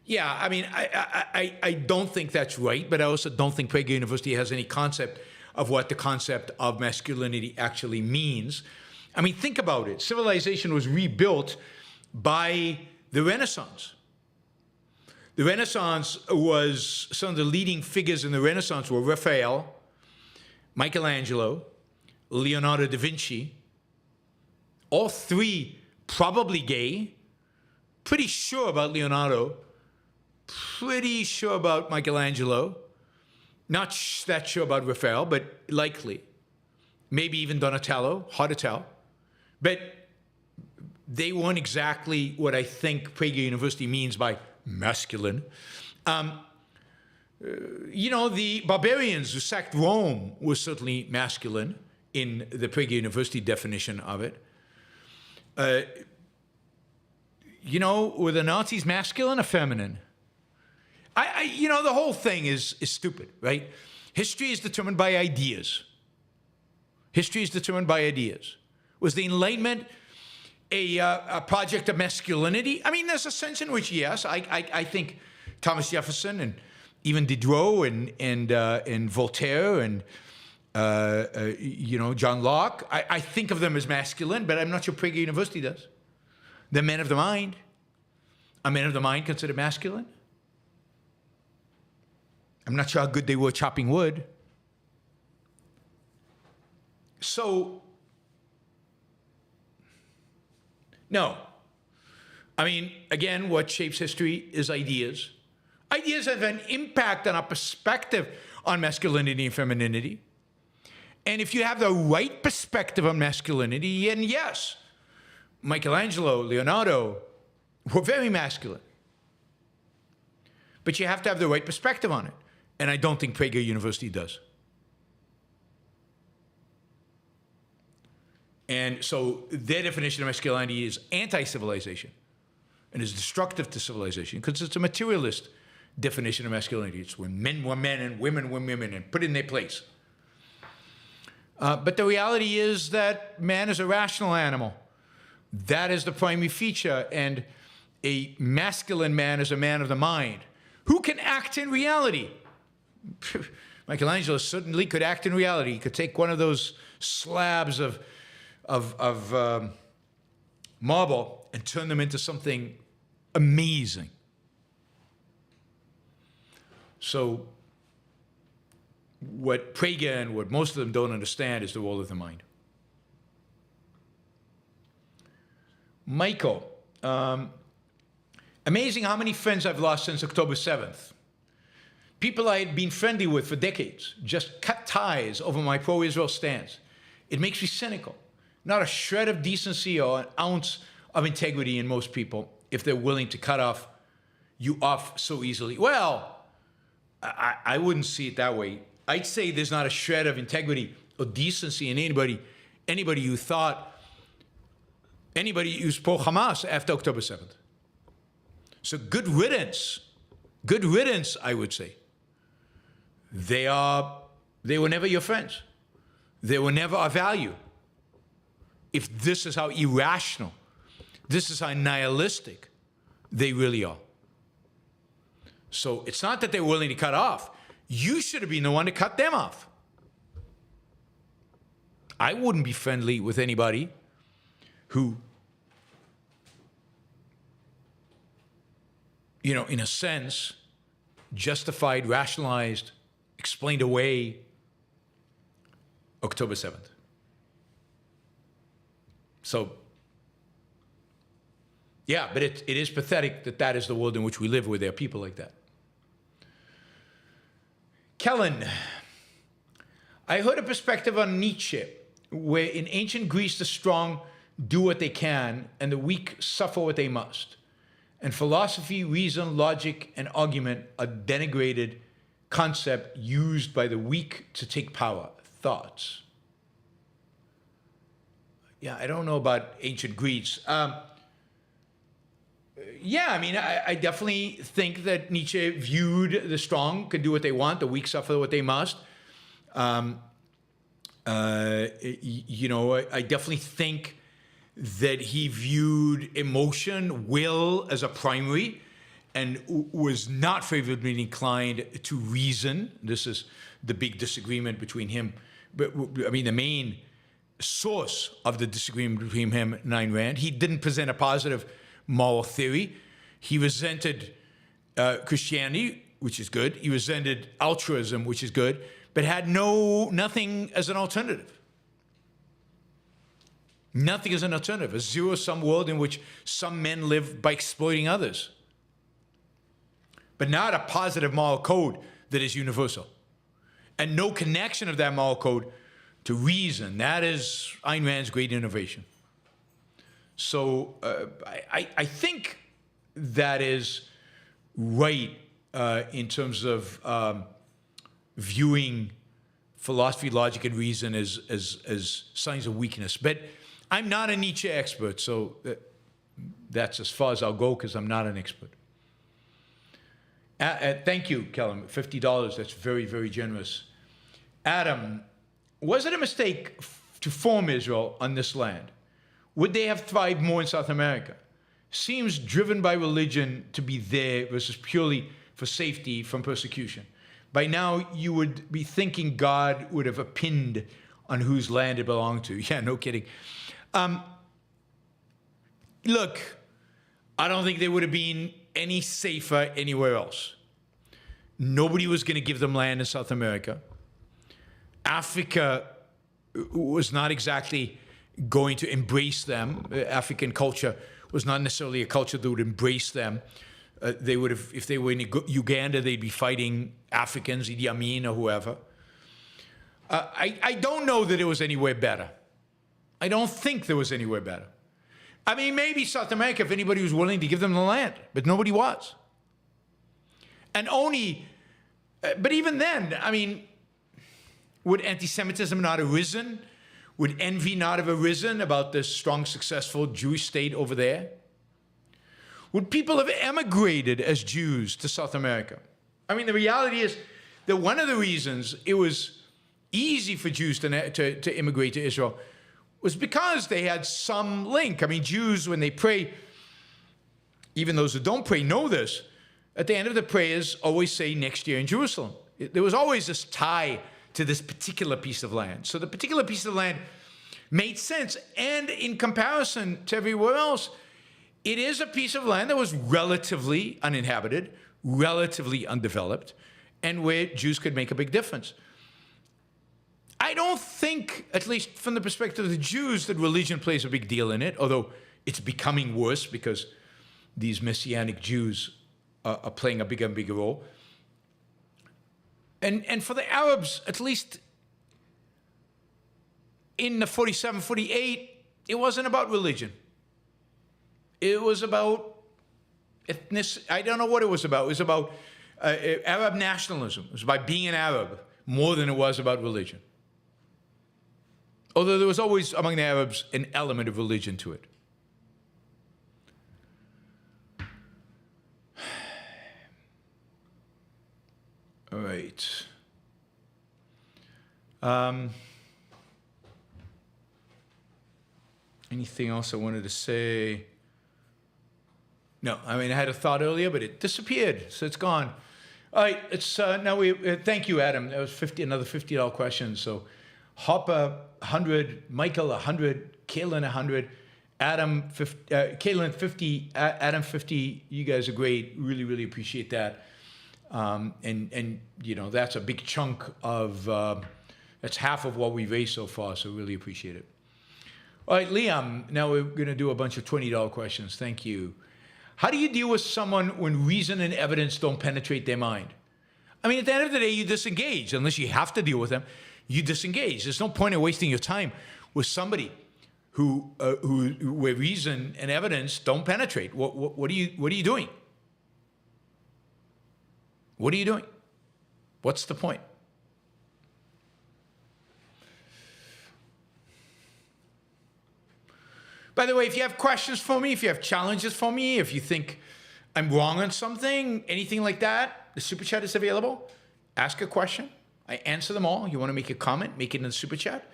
Yeah, I mean, I don't think that's right, but I also don't think Prager University has any concept of what the concept of masculinity actually means. I mean, think about it. Civilization was rebuilt by the Renaissance. The Renaissance was, some of the leading figures in the Renaissance were Raphael, Michelangelo, Leonardo da Vinci, all three probably gay, pretty sure about Leonardo, pretty sure about Michelangelo, not that sure about Raphael, but likely. Maybe even Donatello, hard to tell. But they weren't exactly what I think Prager University means by masculine. You know, the barbarians who sacked Rome were certainly masculine in the Prager University definition of it. You know, were the Nazis masculine or feminine? You know, the whole thing is stupid, right? History is determined by ideas. History is determined by ideas. Was the Enlightenment a project of masculinity? I mean, there's a sense in which, yes, I think Thomas Jefferson and even Diderot and Voltaire and you know, John Locke, I think of them as masculine, but I'm not sure Prager University does. They're men of the mind. Are men of the mind considered masculine? I'm not sure how good they were chopping wood. So, no. I mean, again, what shapes history is ideas. Ideas have an impact on our perspective on masculinity and femininity. And if you have the right perspective on masculinity, and yes, Michelangelo, Leonardo were very masculine. But you have to have the right perspective on it. And I don't think Prager University does. And so their definition of masculinity is anti-civilization and is destructive to civilization because it's a materialist definition of masculinity. It's when men were men and women were women and put in their place. But the reality is that man is a rational animal. That is the primary feature. And a masculine man is a man of the mind who can act in reality. Michelangelo certainly could act in reality. He could take one of those slabs of marble and turn them into something amazing. So what Prager and what most of them don't understand is the role of the mind. Michael, amazing how many friends I've lost since October 7th. people I had been friendly with for decades just cut ties over my pro-Israel stance. It makes me cynical. Not a shred of decency or an ounce of integrity in most people if they're willing to cut you off so easily. Well, I wouldn't see it that way. I'd say there's not a shred of integrity or decency in anybody who's pro-Hamas after October 7th. So good riddance, I would say. They were never your friends. They were never our value. If this is how irrational, this is how nihilistic they really are. So it's not that they're willing to cut off. You should have been the one to cut them off. I wouldn't be friendly with anybody who, in a sense, justified, rationalized, explained away October 7th. So, yeah, but it is pathetic that is the world in which we live, where there are people like that. Kellen, I heard a perspective on Nietzsche, where in ancient Greece the strong do what they can and the weak suffer what they must. And philosophy, reason, logic, and argument are denigrated concept used by the weak to take power. Thoughts? Yeah, I don't know about ancient Greece. Yeah, I mean, I definitely think that Nietzsche viewed the strong could do what they want, the weak suffer what they must. I definitely think that he viewed emotion, will, as a primary, and was not favorably inclined to reason. This is the big disagreement between him. But I mean, the main source of the disagreement between him and Ayn Rand. He didn't present a positive moral theory. He resented Christianity, which is good. He resented altruism, which is good, but had nothing as an alternative. Nothing as an alternative. A zero-sum world in which some men live by exploiting others. But not a positive moral code that is universal. And no connection of that moral code to reason. That is Ayn Rand's great innovation. So I think that is right in terms of viewing philosophy, logic, and reason as signs of weakness. But I'm not a Nietzsche expert, so that's as far as I'll go because I'm not an expert. Thank you, Kellen. $50, that's very, very generous. Adam, was it a mistake to form Israel on this land? Would they have thrived more in South America? Seems driven by religion to be there versus purely for safety from persecution. By now, you would be thinking God would have opined on whose land it belonged to. Yeah, no kidding. Look, I don't think they would have been any safer anywhere else. Nobody was going to give them land in South America. Africa was not exactly going to embrace them. African culture was not necessarily a culture that would embrace them. They would have, if they were in Uganda, they'd be fighting Africans, Idi Amin or whoever. I don't know that it was anywhere better. I don't think there was anywhere better. I mean, maybe South America, if anybody was willing to give them the land, but nobody was. And only, but even then, I mean, would anti-Semitism not have arisen? Would envy not have arisen about this strong, successful Jewish state over there? Would people have emigrated as Jews to South America? I mean, the reality is that one of the reasons it was easy for Jews to immigrate to Israel was because they had some link. I mean, Jews, when they pray, even those who don't pray know this, at the end of the prayers always say next year in Jerusalem. There was always this tie to this particular piece of land. So the particular piece of land made sense. And in comparison to everywhere else, it is a piece of land that was relatively uninhabited, relatively undeveloped, and where Jews could make a big difference. I don't think, at least from the perspective of the Jews, that religion plays a big deal in it, although it's becoming worse because these Messianic Jews are playing a bigger and bigger role. And for the Arabs, at least in the 47, 48, it wasn't about religion. It was about ethnicity. I don't know what it was about. It was about Arab nationalism. It was about being an Arab more than it was about religion. Although there was always among the Arabs an element of religion to it. All right. Anything else I wanted to say? No, I mean, I had a thought earlier, but it disappeared, so it's gone. All right, it's now thank you, Adam. That was another $50 question. So Hopper, 100, Michael, 100, Kaylin, 100, Adam, 50, Kaylin, 50, Adam, 50. You guys are great. Really, really appreciate that. And you know, that's a big chunk of, that's half of what we've raised so far, so really appreciate it. All right, Liam, now we're going to do a bunch of $20 questions. Thank you. How do you deal with someone when reason and evidence don't penetrate their mind? I mean, at the end of the day, you disengage. Unless you have to deal with them, you disengage. There's no point in wasting your time with somebody where reason and evidence don't penetrate. What are you doing? What are you doing? What's the point? By the way, if you have questions for me, if you have challenges for me, if you think I'm wrong on something, anything like that, the super chat is available. Ask a question. I answer them all. You want to make a comment, make it in the super chat.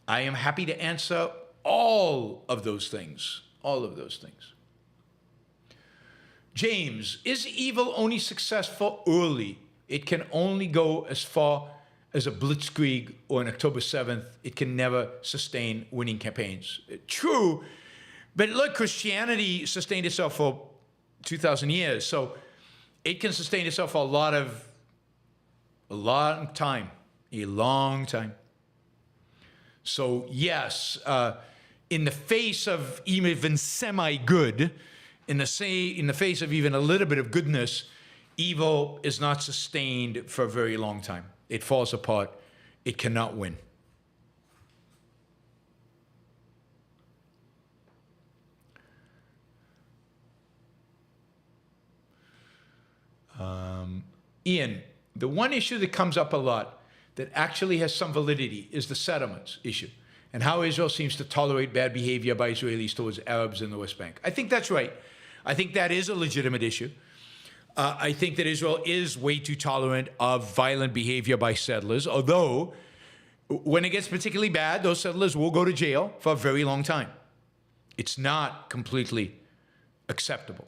I am happy to answer all of those things. All of those things. James, is evil only successful early? It can only go as far as a blitzkrieg or an October 7th. It can never sustain winning campaigns. True, but look, Christianity sustained itself for 2,000 years, so it can sustain itself for a long time. So yes, in the face of even semi-good, in the face of even a little bit of goodness, evil is not sustained for a very long time. It falls apart. It cannot win. Ian, the one issue that comes up a lot that actually has some validity is the settlements issue and how Israel seems to tolerate bad behavior by Israelis towards Arabs in the West Bank. I think that's right. I think that is a legitimate issue. I think that Israel is way too tolerant of violent behavior by settlers, although when it gets particularly bad, those settlers will go to jail for a very long time. It's not completely acceptable.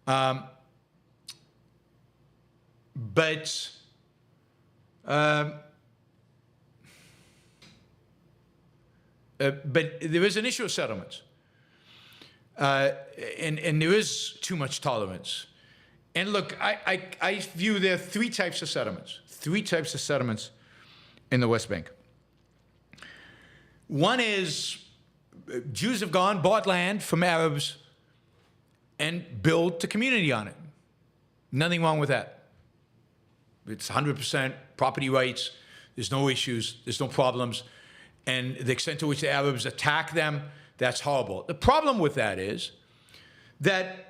But there is an issue of settlements. And there is too much tolerance. And look, I view there are three types of settlements in the West Bank. One is Jews have gone, bought land from Arabs, and built a community on it. Nothing wrong with that. It's 100% property rights. There's no issues. There's no problems. And the extent to which the Arabs attack them, that's horrible. The problem with that is that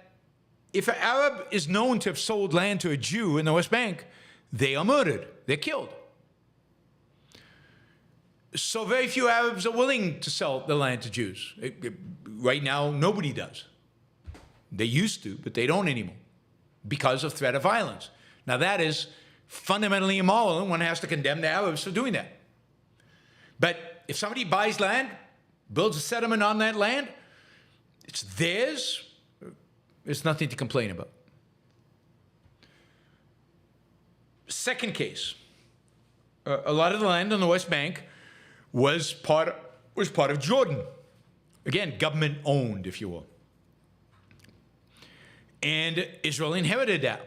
if an Arab is known to have sold land to a Jew in the West Bank, they are murdered. They're killed. So very few Arabs are willing to sell the land to Jews. Right now, nobody does. They used to, but they don't anymore because of threat of violence. Now that is fundamentally immoral, and one has to condemn the Arabs for doing that. But if somebody buys land, builds a settlement on that land, it's theirs. There's nothing to complain about. Second case, a lot of the land on the West Bank was part of Jordan. Again, government owned, if you will. And Israel inherited that.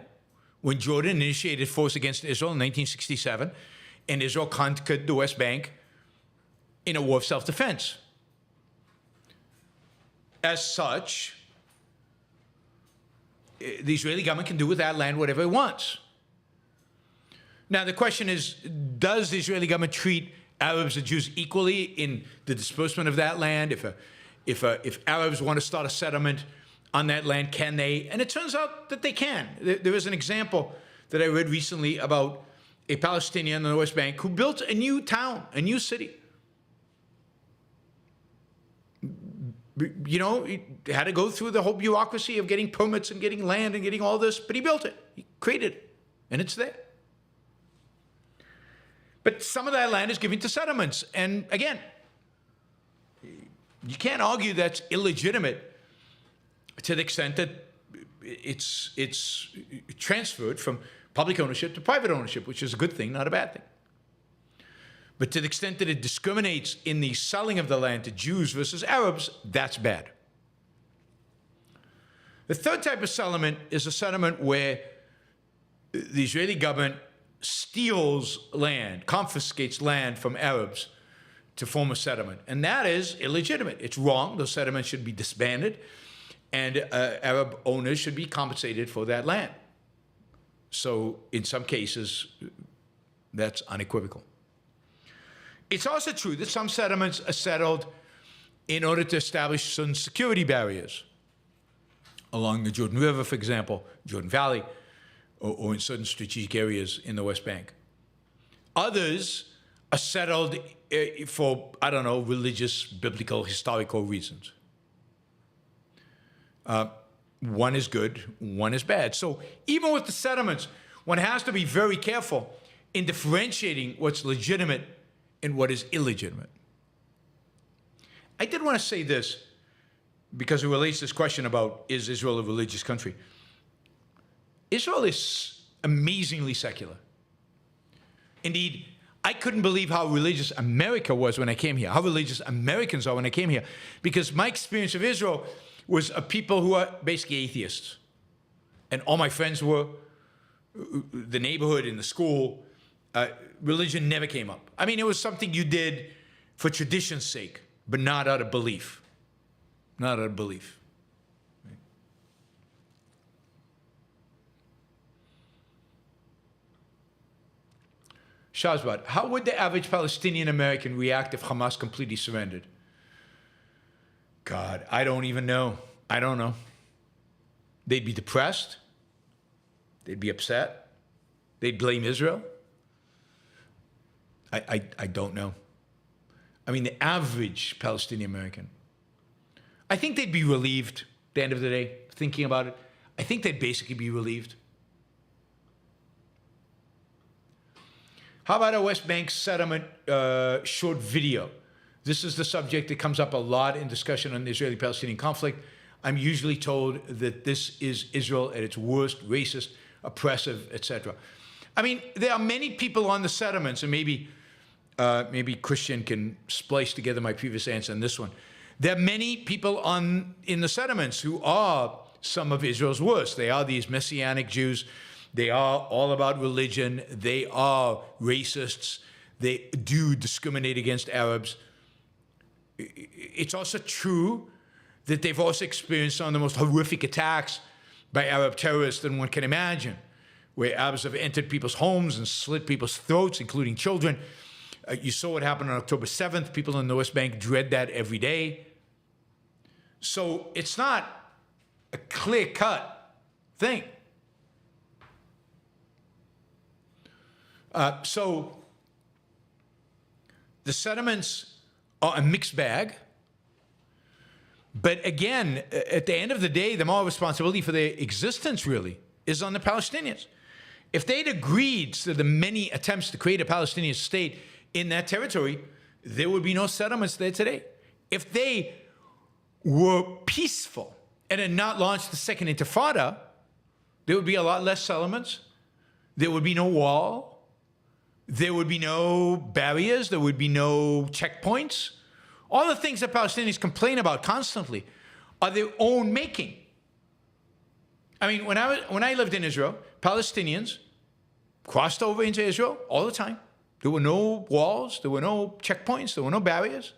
When Jordan initiated force against Israel in 1967, and Israel conquered the West Bank in a war of self-defense. As such, the Israeli government can do with that land whatever it wants. Now, the question is, does the Israeli government treat Arabs and Jews equally in the disbursement of that land? If Arabs want to start a settlement on that land, can they? And it turns out that they can. There is an example that I read recently about a Palestinian in the West Bank who built a new town, a new city. You know, he had to go through the whole bureaucracy of getting permits and getting land and getting all this, but he built it. He created it, and it's there. But some of that land is given to settlements. And again, you can't argue that's illegitimate to the extent that it's transferred from public ownership to private ownership, which is a good thing, not a bad thing. But to the extent that it discriminates in the selling of the land to Jews versus Arabs, that's bad. The third type of settlement is a settlement where the Israeli government steals land, confiscates land from Arabs to form a settlement. And that is illegitimate. It's wrong. Those settlements should be disbanded, and Arab owners should be compensated for that land. So in some cases, that's unequivocal. It's also true that some settlements are settled in order to establish certain security barriers along the Jordan River, for example, Jordan Valley, or in certain strategic areas in the West Bank. Others are settled for, I don't know, religious, biblical, historical reasons. One is good, one is bad. So even with the settlements, one has to be very careful in differentiating what's legitimate and what is illegitimate. I did want to say this because it relates to this question about, is Israel a religious country? Israel is amazingly secular. Indeed, I couldn't believe how religious America was when I came here, how religious Americans are when I came here, because my experience of Israel was of people who are basically atheists. And all my friends were, the neighborhood and the school, religion never came up. I mean, it was something you did for tradition's sake, but not out of belief. Not out of belief. Shahzad, how would the average Palestinian-American react if Hamas completely surrendered? God, I don't even know. I don't know. They'd be depressed. They'd be upset. They'd blame Israel. I don't know. I mean, the average Palestinian-American, I think they'd be relieved at the end of the day, thinking about it. I think they'd basically be relieved. How about a West Bank settlement short video? This is the subject that comes up a lot in discussion on the Israeli-Palestinian conflict. I'm usually told that this is Israel at its worst, racist, oppressive, etc. I mean, there are many people on the settlements, and maybe Christian can splice together my previous answer on this one. There are many people in the settlements who are some of Israel's worst. They are these Messianic Jews. They are all about religion. They are racists. They do discriminate against Arabs. It's also true that they've also experienced some of the most horrific attacks by Arab terrorists than one can imagine, where Arabs have entered people's homes and slit people's throats, including children. You saw what happened on October 7th. People in the West Bank dread that every day. So it's not a clear-cut thing. So the settlements are a mixed bag. But again, at the end of the day, the moral responsibility for their existence really is on the Palestinians. If they'd agreed to the many attempts to create a Palestinian state in that territory, there would be no settlements there today. If they were peaceful and had not launched the Second Intifada, there would be a lot less settlements. There would be no wall. There would be no barriers. There would be no checkpoints. All the things that Palestinians complain about constantly are their own making. I mean, when I lived in Israel, Palestinians crossed over into Israel all the time. There were no walls. There were no checkpoints. There were no barriers.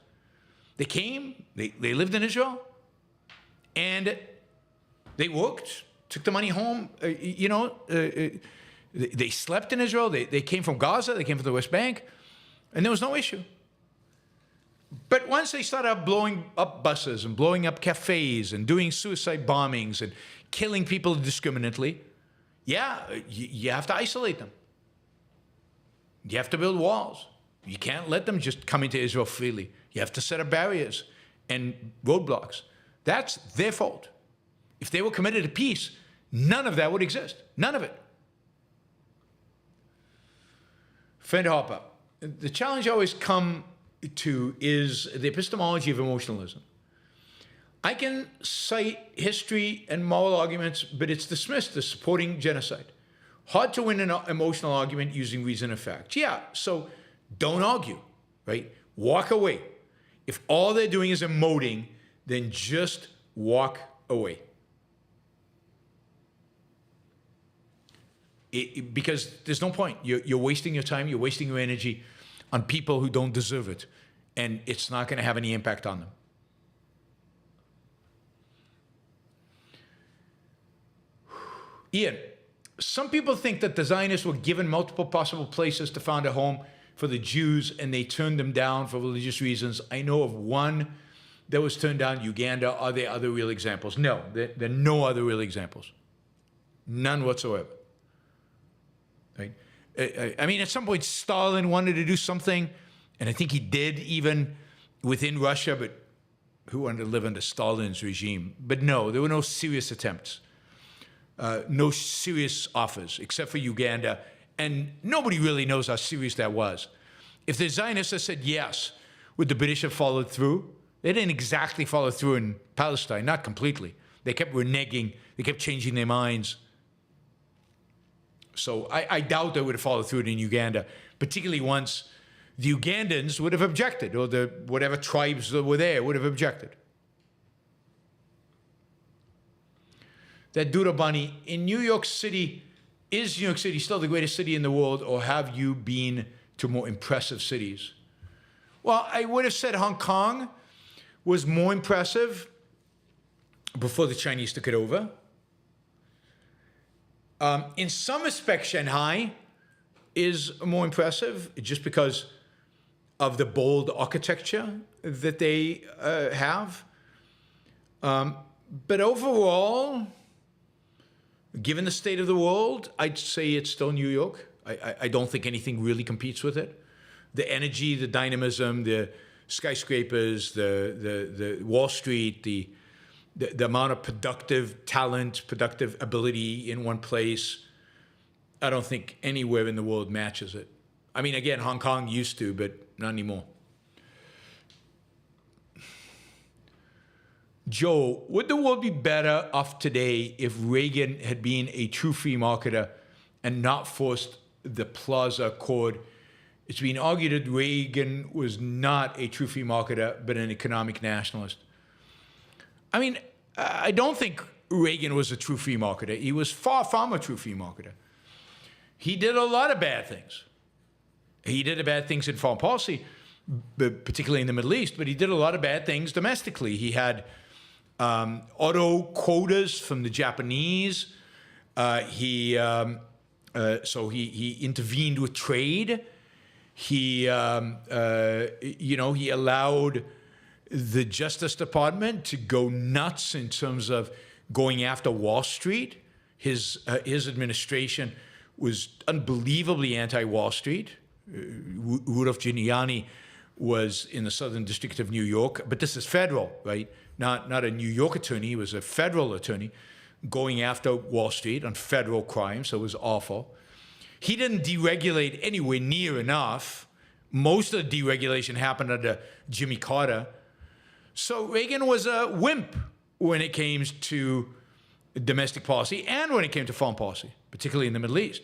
They came. They lived in Israel. And they worked, took the money home. They slept in Israel. They came from Gaza. They came from the West Bank. And there was no issue. But once they started blowing up buses and blowing up cafes and doing suicide bombings and killing people indiscriminately, yeah, you have to isolate them. You have to build walls. You can't let them just come into Israel freely. You have to set up barriers and roadblocks. That's their fault. If they were committed to peace, none of that would exist. None of it. Friend Harper, the challenge I always come to is the epistemology of emotionalism. I can cite history and moral arguments, but it's dismissed as supporting genocide. Hard to win an emotional argument using reason and facts. Yeah, so don't argue, right? Walk away. If all they're doing is emoting, then just walk away. Because there's no point. You're wasting your time, you're wasting your energy on people who don't deserve it, and it's not going to have any impact on them. Ian, some people think that the Zionists were given multiple possible places to found a home for the Jews, and they turned them down for religious reasons. I know of one that was turned down, Uganda. Are there other real examples? No, there are no other real examples. None whatsoever. Right? I mean, at some point, Stalin wanted to do something, and I think he did even within Russia, but who wanted to live under Stalin's regime? But no, there were no serious attempts, no serious offers, except for Uganda, and nobody really knows how serious that was. If the Zionists had said yes, would the British have followed through? They didn't exactly follow through in Palestine, not completely. They kept reneging, they kept changing their minds. So I doubt they would have followed through in Uganda, particularly once the Ugandans would have objected, or the whatever tribes that were there would have objected. That Durabani, in New York City, is New York City still the greatest city in the world, or have you been to more impressive cities? Well, I would have said Hong Kong was more impressive before the Chinese took it over. In some respects, Shanghai is more impressive just because of the bold architecture that they have. But overall, given the state of the world, I'd say it's still New York. I don't think anything really competes with it. The energy, the dynamism, the skyscrapers, the Wall Street, the amount of productive talent, productive ability in one place, I don't think anywhere in the world matches it. I mean, again, Hong Kong used to, but not anymore. Joe, would the world be better off today if Reagan had been a true free marketer and not forced the Plaza Accord? It's been argued that Reagan was not a true free marketer, but an economic nationalist. I mean, I don't think Reagan was a true free marketer. He was far from a true free marketer. He did a lot of bad things. He did bad things in foreign policy, particularly in the Middle East, but he did a lot of bad things domestically. He had auto quotas from the Japanese. So he intervened with trade. He allowed the Justice Department to go nuts in terms of going after Wall Street. His administration was unbelievably anti-Wall Street. Rudolph Giuliani was in the Southern District of New York, but this is federal, right? Not a New York attorney, he was a federal attorney going after Wall Street on federal crimes, so it was awful. He didn't deregulate anywhere near enough. Most of the deregulation happened under Jimmy Carter. So Reagan was a wimp when it came to domestic policy and when it came to foreign policy, particularly in the Middle East.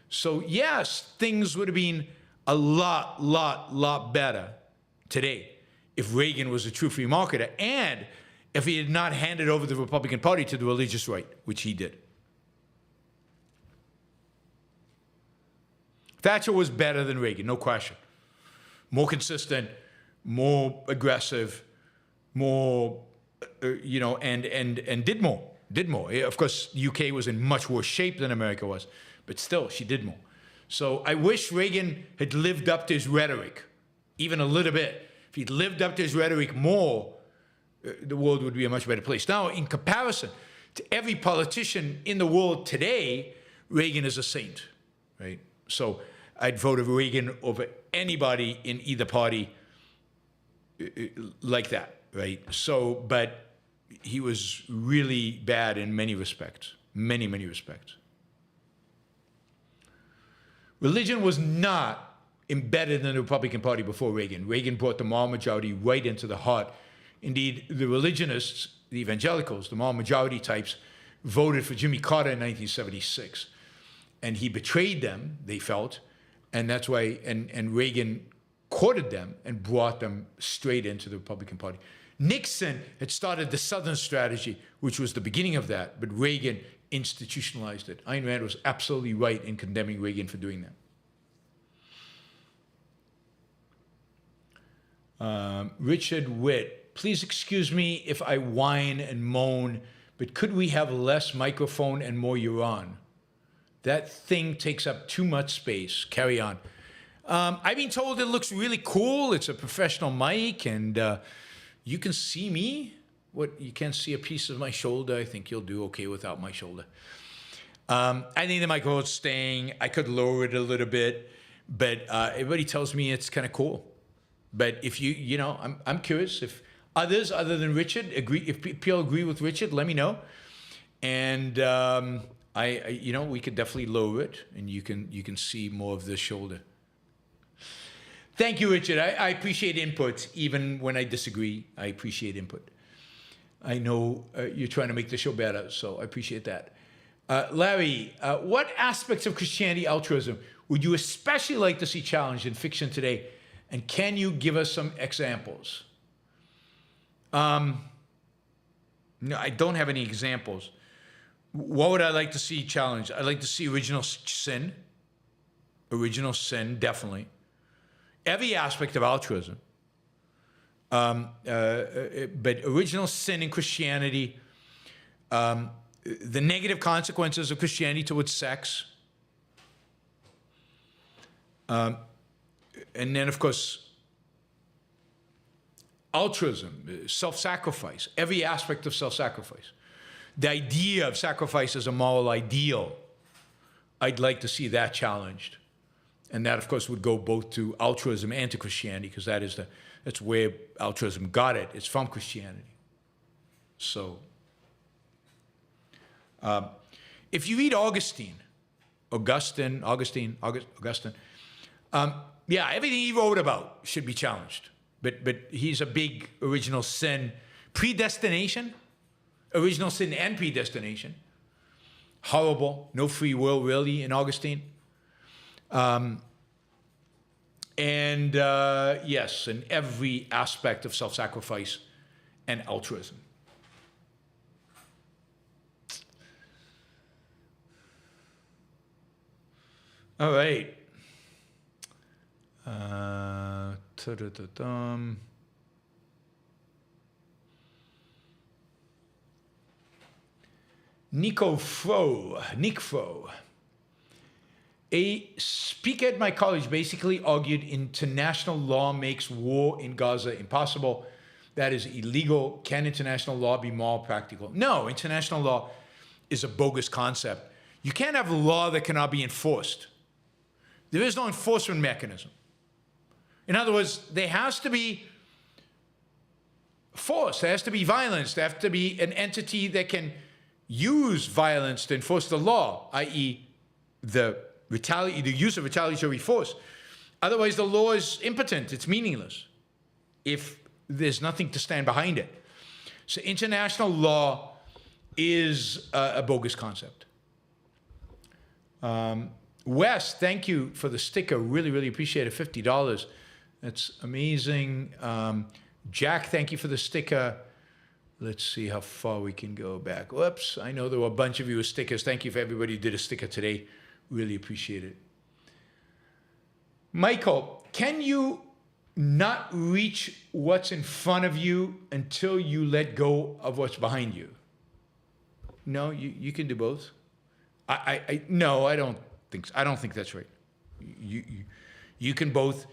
So yes, things would have been a lot better today if Reagan was a true free marketer and if he had not handed over the Republican Party to the religious right, which he did. Thatcher was better than Reagan, no question. More consistent, more aggressive, more, and did more. Of course, the UK was in much worse shape than America was, but still, she did more. So I wish Reagan had lived up to his rhetoric, even a little bit. If he'd lived up to his rhetoric more, the world would be a much better place. Now, in comparison to every politician in the world today, Reagan is a saint, right? So I'd vote for Reagan over anybody in either party like that, right? So, but he was really bad in many respects, many, many respects. Religion was not embedded in the Republican Party before Reagan. Reagan brought the moral majority right into the heart. Indeed, the religionists, the evangelicals, the moral majority types, voted for Jimmy Carter in 1976. And he betrayed them, they felt, and that's why, and Reagan courted them and brought them straight into the Republican Party. Nixon had started the Southern strategy, which was the beginning of that, but Reagan institutionalized it. Ayn Rand was absolutely right in condemning Reagan for doing that. Richard Witt, please excuse me if I whine and moan, but could we have less microphone and more Yaron? That thing takes up too much space. Carry on. I've been told it looks really cool. It's a professional mic, and you can see me. What, you can't see a piece of my shoulder? I think you'll do okay without my shoulder. I think the microphone's staying. I could lower it a little bit, but everybody tells me it's kind of cool. But if you know, I'm curious if others other than Richard agree. If people agree with Richard, let me know. And you know, we could definitely lower it, and you can see more of the shoulder. Thank you, Richard. I appreciate input, even when I disagree. I appreciate input. I know you're trying to make the show better, so I appreciate that. Larry, what aspects of Christianity altruism would you especially like to see challenged in fiction today? And can you give us some examples? No, I don't have any examples. What would I like to see challenged? I'd like to see original sin. Original sin, definitely. Every aspect of altruism. But original sin in Christianity, the negative consequences of Christianity towards sex, and then, of course, altruism, self-sacrifice, every aspect of self-sacrifice. The idea of sacrifice as a moral ideal, I'd like to see that challenged. And that, of course, would go both to altruism and to Christianity, because that's where altruism got it. It's from Christianity. So, if you read Augustine, yeah, everything he wrote about should be challenged. But he's a big original sin, predestination, original sin and predestination. Horrible, no free will really in Augustine. Yes, in every aspect of self-sacrifice and altruism. All right. Nick Fro. A speaker at my college basically argued international law makes war in Gaza impossible. That is illegal. Can international law be moral practical? No, international law is a bogus concept. You can't have a law that cannot be enforced. There is no enforcement mechanism. In other words, there has to be force, there has to be violence, there has to be an entity that can use violence to enforce the law, i.e. the use of retaliatory force. Otherwise, the law is impotent, it's meaningless, if there's nothing to stand behind it. So international law is a bogus concept. Wes, thank you for the sticker. Really, really appreciate it. $50. That's amazing. Jack, thank you for the sticker. Let's see how far we can go back. Whoops, I know there were a bunch of you with stickers. Thank you for everybody who did a sticker today. Really appreciate it. Michael, can you not reach what's in front of you until you let go of what's behind you? No, you can do both. No, I don't don't think that's right. You can both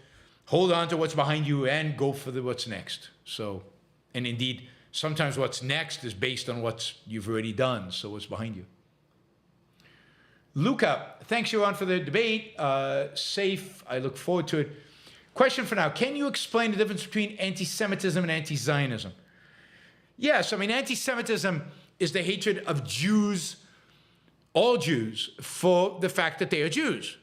hold on to what's behind you and go for what's next. So, and indeed, sometimes what's next is based on what you've already done, so what's behind you. Luca, thanks, Yaron, for the debate. Safe, I look forward to it. Question for now, can you explain the difference between anti-Semitism and anti-Zionism? Yes, I mean, anti-Semitism is the hatred of Jews, all Jews, for the fact that they are Jews.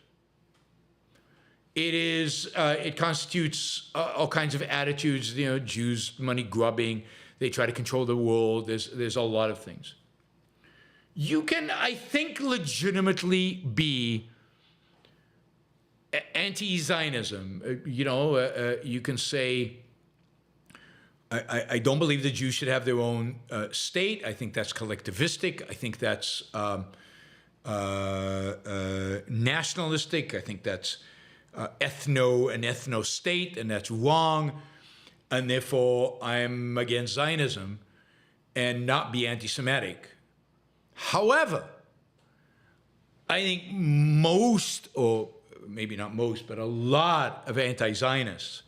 It constitutes all kinds of attitudes, Jews, money grubbing, they try to control the world, there's a lot of things. You can, I think, legitimately be anti-Zionism. You can say, I don't believe the Jews should have their own state. I think that's collectivistic. I think that's nationalistic. I think that's an ethno-state, and that's wrong. And therefore, I'm against Zionism and not be anti-Semitic. However, I think most, or maybe not most, but a lot of anti-Zionists,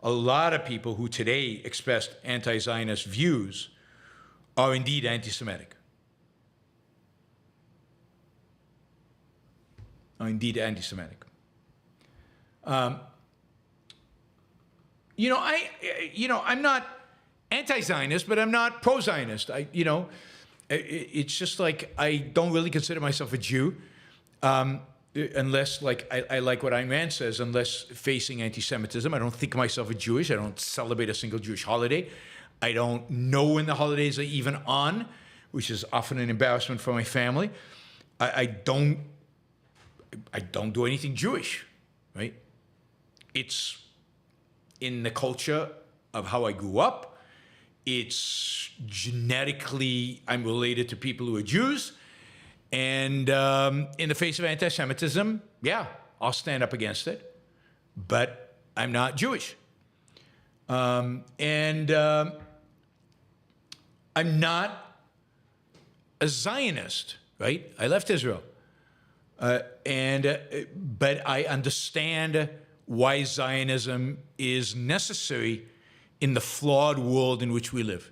a lot of people who today expressed anti-Zionist views are indeed anti-Semitic. I'm not anti-Zionist, but I'm not pro-Zionist. It's just like I don't really consider myself a Jew, unless, like, I like what Ayn Rand says, unless facing anti-Semitism. I don't think myself a Jewish. I don't celebrate a single Jewish holiday. I don't know when the holidays are even on, which is often an embarrassment for my family. I don't do anything Jewish, right? It's in the culture of how I grew up. It's genetically, I'm related to people who are Jews. And in the face of anti-Semitism, yeah, I'll stand up against it. But I'm not Jewish. I'm not a Zionist, right? I left Israel. But I understand why Zionism is necessary in the flawed world in which we live.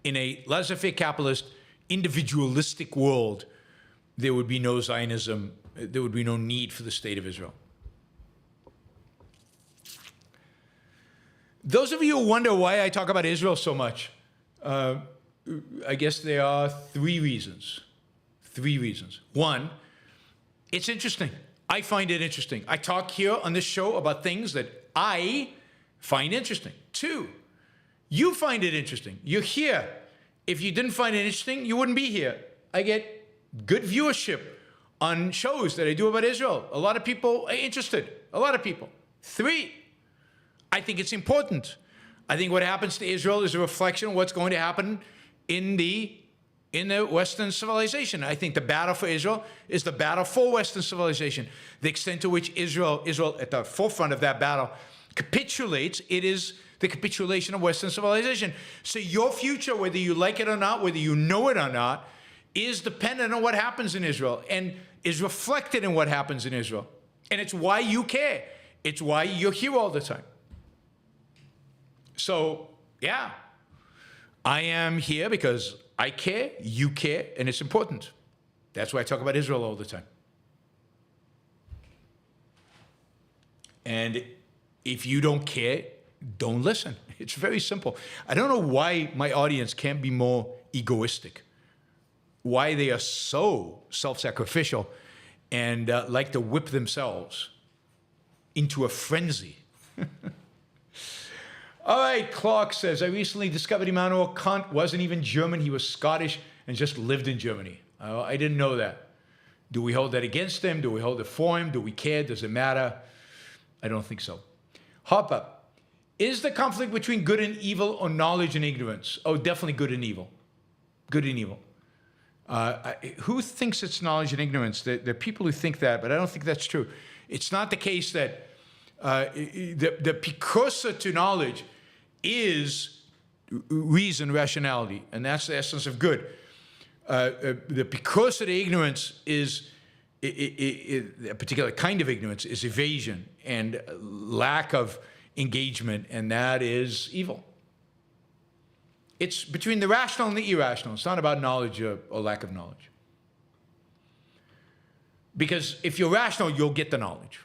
In a laissez-faire capitalist, individualistic world, there would be no Zionism, there would be no need for the state of Israel. Those of you who wonder why I talk about Israel so much, I guess there are three reasons. One, it's interesting. I find it interesting. I talk here on this show about things that I find interesting. Two, you find it interesting. You're here. If you didn't find it interesting, you wouldn't be here. I get good viewership on shows that I do about Israel. A lot of people are interested. A lot of people. Three, I think it's important. I think what happens to Israel is a reflection of what's going to happen in the Western civilization. I think the battle for Israel is the battle for Western civilization. The extent to which Israel at the forefront of that battle capitulates, it is the capitulation of Western civilization. So your future, whether you like it or not, whether you know it or not, is dependent on what happens in Israel and is reflected in what happens in Israel. And it's why you care. It's why you're here all the time. So, yeah, I am here because I care, you care, and it's important. That's why I talk about Israel all the time. And if you don't care, don't listen. It's very simple. I don't know why my audience can't be more egoistic, why they are so self-sacrificial and like to whip themselves into a frenzy. All right, Clark says, I recently discovered Immanuel Kant wasn't even German. He was Scottish and just lived in Germany. I didn't know that. Do we hold that against him? Do we hold it for him? Do we care? Does it matter? I don't think so. Hopper, is the conflict between good and evil or knowledge and ignorance? Oh, definitely good and evil. Good and evil. Who thinks it's knowledge and ignorance? There are people who think that, but I don't think that's true. It's not the case that the precursor to knowledge is reason, rationality, and that's the essence of good. The precursor to ignorance is a particular kind of ignorance is evasion and lack of engagement, and that is evil. It's between the rational and the irrational. It's not about knowledge or lack of knowledge. Because if you're rational, you'll get the knowledge.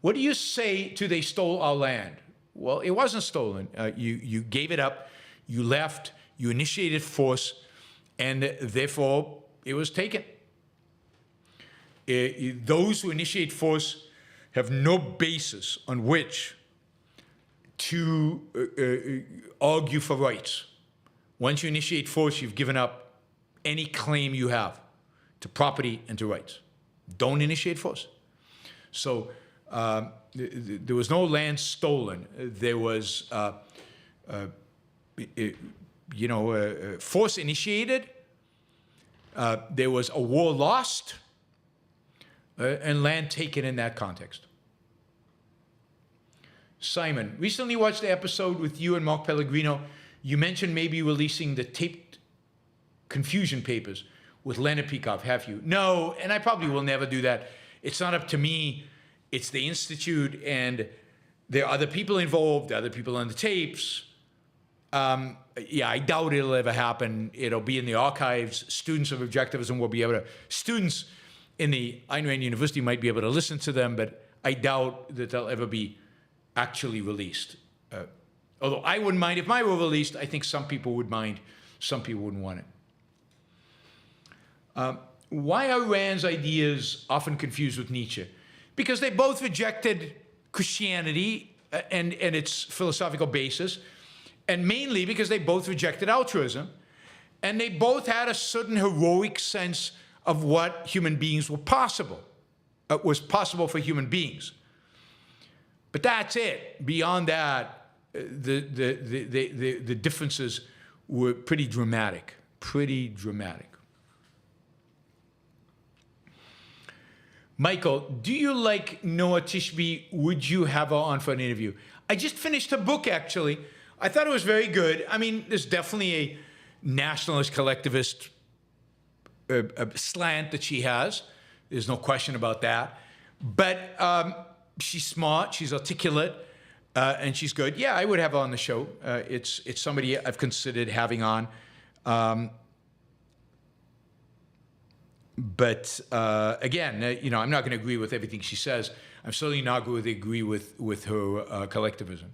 What do you say to they stole our land? Well, it wasn't stolen. You gave it up, you left, you initiated force, and therefore it was taken. Those who initiate force have no basis on which to argue for rights. Once you initiate force, you've given up any claim you have to property and to rights. Don't initiate force. So there was no land stolen. There was, force initiated. There was a war lost and land taken in that context. Simon, recently watched the episode with you and Mark Pellegrino. You mentioned maybe releasing the taped confusion papers with Leonard Peikoff. Have you? No, and I probably will never do that. It's not up to me. It's the Institute, and there are other people involved, other people on the tapes. Yeah, I doubt it'll ever happen. It'll be in the archives. Students of objectivism will be able to, students in the Ayn Rand University might be able to listen to them, but I doubt that they'll ever be actually released. Although I wouldn't mind if mine were released. I think some people would mind, some people wouldn't want it. Why are Rand's ideas often confused with Nietzsche? Because they both rejected Christianity and its philosophical basis, and mainly because they both rejected altruism, and they both had a certain heroic sense of what human beings were possible, was possible for human beings. But that's it. Beyond that, the differences were pretty dramatic, Michael, do you like Noa Tishby? Would you have her on for an interview? I just finished her book, actually. I thought it was very good. I mean, there's definitely a nationalist, collectivist slant that she has. There's no question about that. But she's smart, she's articulate, and she's good. Yeah, I would have her on the show. It's somebody I've considered having on. But again, I'm not going to agree with everything she says. I'm certainly not going to agree with her collectivism.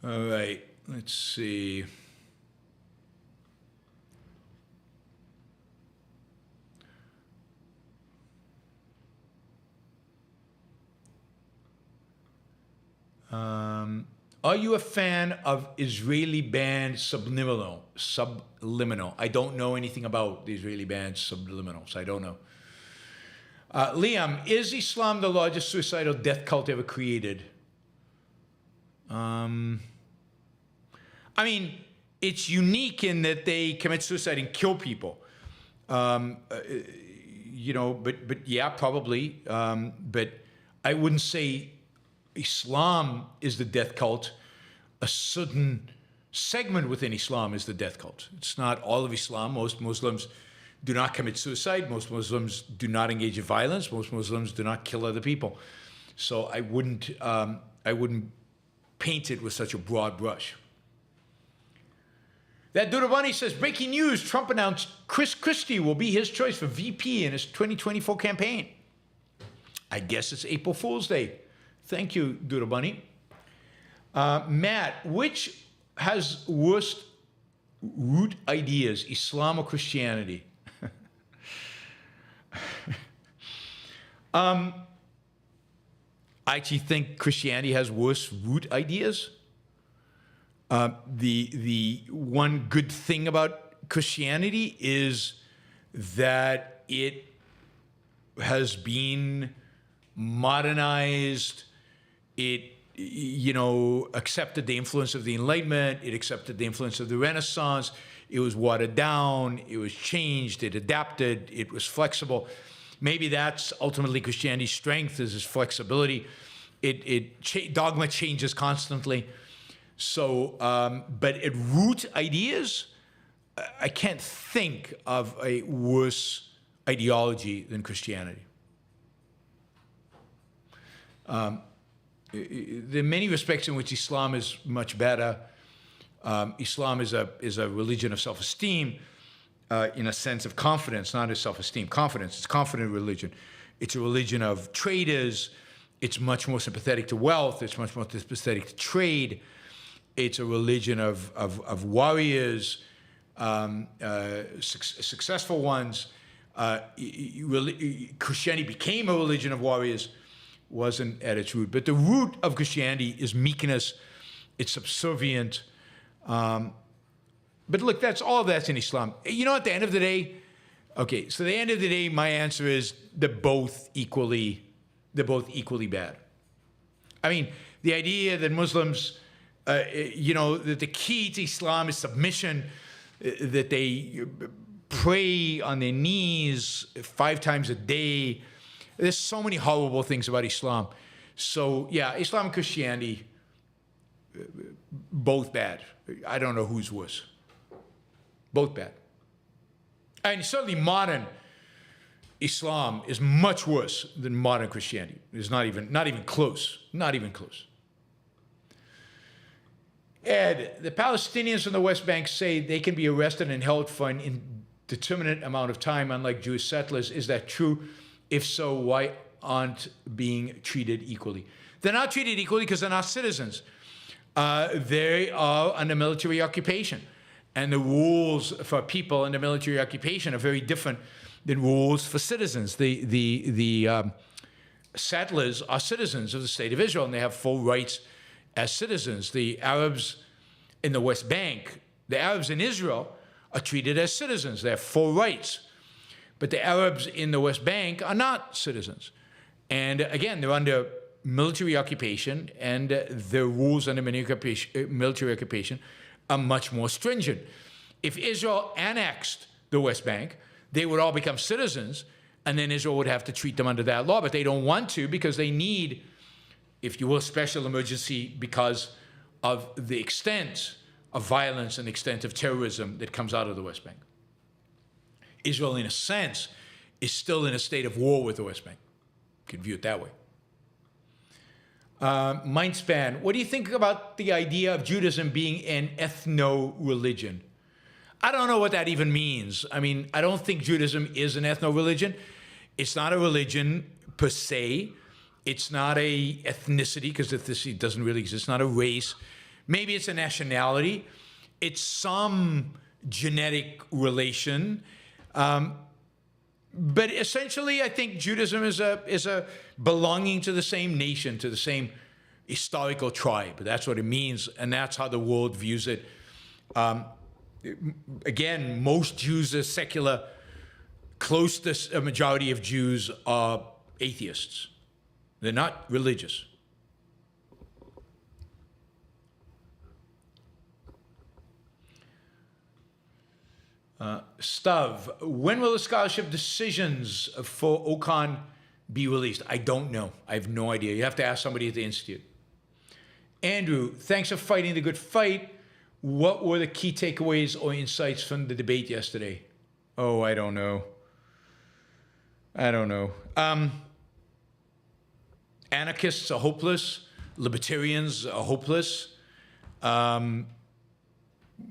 All right, let's see. Are you a fan of Israeli band Subliminal? I don't know anything about the Israeli band Subliminal, so I don't know. Liam, is Islam the largest suicidal death cult ever created? I mean, it's unique in that they commit suicide and kill people. But yeah, probably. But I wouldn't say Islam is the death cult. A certain segment within Islam is the death cult. It's not all of Islam. Most Muslims do not commit suicide. Most Muslims do not engage in violence. Most Muslims do not kill other people. So I wouldn't paint it with such a broad brush. That Durabani says, breaking news, Trump announced Chris Christie will be his choice for VP in his 2024 campaign. I guess it's April Fool's Day. Thank you, Durabani. Matt, which has worst root ideas, Islam or Christianity? I actually think Christianity has worse root ideas. The one good thing about Christianity is that it has been modernized. It, accepted the influence of the Enlightenment. It accepted the influence of the Renaissance. It was watered down. It was changed. It adapted. It was flexible. Maybe that's ultimately Christianity's strength, is its flexibility. Dogma changes constantly. So, but at root ideas, I can't think of a worse ideology than Christianity. There are many respects in which Islam is much better. Islam is a religion of self-esteem in a sense of confidence, not as self-esteem. Confidence, it's a confident religion. It's a religion of traders. It's much more sympathetic to wealth. It's much more sympathetic to trade. It's a religion of warriors, successful ones. Christianity became a religion of warriors, wasn't at its root. But the root of Christianity is meekness. It's subservient. But look, that's in Islam. You know, at the end of the day, okay, so at the end of the day, my answer is they're both equally bad. I mean, the idea that Muslims, you know, that the key to Islam is submission, that they pray on their knees 5 times a day. There's so many horrible things about Islam. So, yeah, Islam and Christianity, both bad. I don't know who's worse. Both bad. And certainly modern Islam is much worse than modern Christianity. It's not even close. Not even close. Ed, the Palestinians in the West Bank say they can be arrested and held for an indeterminate amount of time, unlike Jewish settlers. Is that true? If so, why aren't being treated equally? They're not treated equally because they're not citizens. They are under military occupation. And the rules for people under military occupation are very different than rules for citizens. The settlers are citizens of the state of Israel, and they have full rights as citizens. The Arabs in the West Bank, the Arabs in Israel are treated as citizens. They have full rights. But the Arabs in the West Bank are not citizens. And again, they're under military occupation, and the rules under military occupation are much more stringent. If Israel annexed the West Bank, they would all become citizens, and then Israel would have to treat them under that law. But they don't want to because they need, if you will, special emergency because of the extent of violence and the extent of terrorism that comes out of the West Bank. Israel, in a sense, is still in a state of war with the West Bank. You can view it that way. Mindspan, what do you think about the idea of Judaism being an ethno-religion? I don't know what that even means. I mean, I don't think Judaism is an ethno-religion. It's not a religion per se. It's not a ethnicity, because ethnicity doesn't really exist. It's not a race. Maybe it's a nationality. It's some genetic relation. But essentially, I think Judaism is a belonging to the same nation, to the same historical tribe. That's what it means, and that's how the world views it. Again, most Jews are secular. Close to a majority of Jews are atheists. They're not religious. Stav, when will the scholarship decisions for Ocon be released? I don't know. I have no idea. You have to ask somebody at the Institute. Andrew, thanks for fighting the good fight. What were the key takeaways or insights from the debate yesterday? Oh, I don't know. Anarchists are hopeless. Libertarians are hopeless.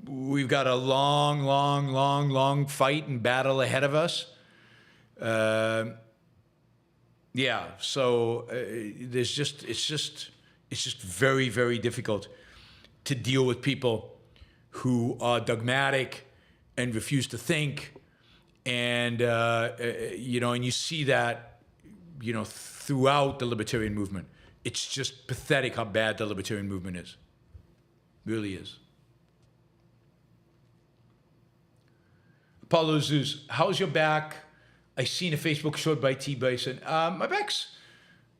We've got a long fight and battle ahead of us. Yeah, so it's just very, very difficult to deal with people who are dogmatic and refuse to think, and and you see that, throughout the libertarian movement. It's just pathetic how bad the libertarian movement is. It really is. Paulo Zeus, how's your back? I seen a Facebook short by T. Bison. My back's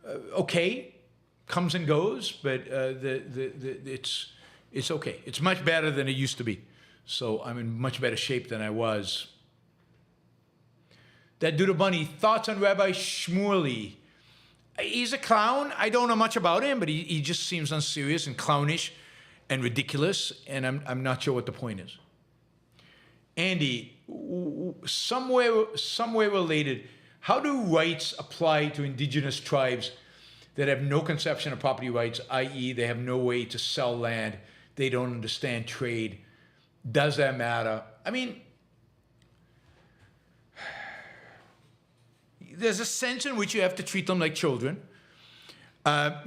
okay, comes and goes, but it's okay. It's much better than it used to be. So I'm in much better shape than I was. That Doodle Bunny, thoughts on Rabbi Shmuley? He's a clown. I don't know much about him, but he just seems unserious and clownish and ridiculous, and I'm not sure what the point is. Andy, somewhere related, how do rights apply to indigenous tribes that have no conception of property rights, i.e. they have no way to sell land, they don't understand trade? Does that matter? I mean, there's a sense in which you have to treat them like children,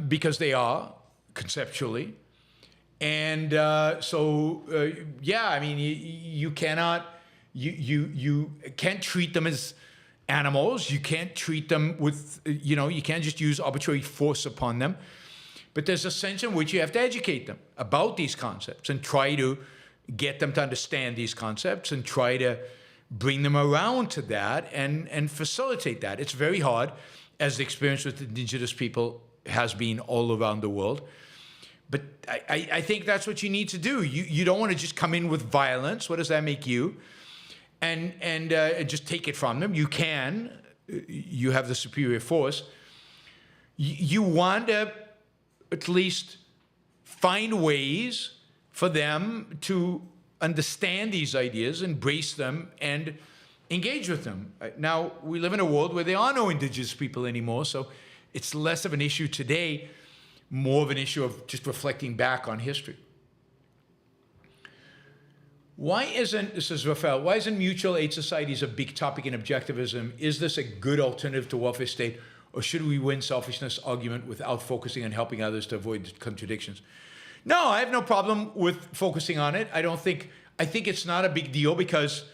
because they are, conceptually. And yeah, I mean, you cannot, you can't treat them as animals. You can't treat them with, you can't just use arbitrary force upon them. But there's a sense in which you have to educate them about these concepts and try to get them to understand these concepts and try to bring them around to that and facilitate that. It's very hard, as the experience with indigenous people has been all around the world. But I think that's what you need to do. You don't want to just come in with violence. What does that make you? And just take it from them. You can. You have the superior force. You want to at least find ways for them to understand these ideas, embrace them, and engage with them. Now, we live in a world where there are no indigenous people anymore, so it's less of an issue today, more of an issue of just reflecting back on history. Why isn't, this is Rafael, why isn't mutual aid societies a big topic in objectivism? Is this a good alternative to welfare state, or should we win selfishness argument without focusing on helping others to avoid contradictions? No, I have no problem with focusing on it. I think it's not a big deal because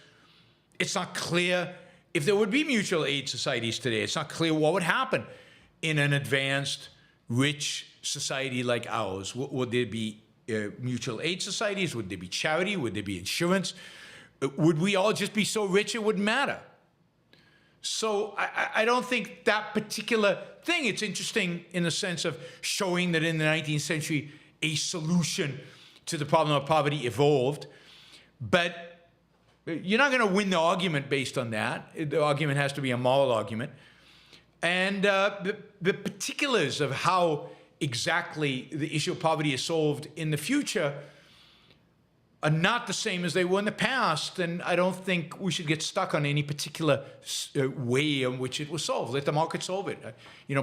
it's not clear if there would be mutual aid societies today. It's not clear what would happen in an advanced, rich society like ours. Would there be mutual aid societies? Would there be charity? Would there be insurance? Would we all just be so rich it wouldn't matter? So I don't think that particular thing, it's interesting in the sense of showing that in the 19th century, a solution to the problem of poverty evolved. But you're not going to win the argument based on that. The argument has to be a moral argument. And the particulars of how exactly the issue of poverty is solved in the future are not the same as they were in the past. And I don't think we should get stuck on any particular way in which it was solved. Let the market solve it.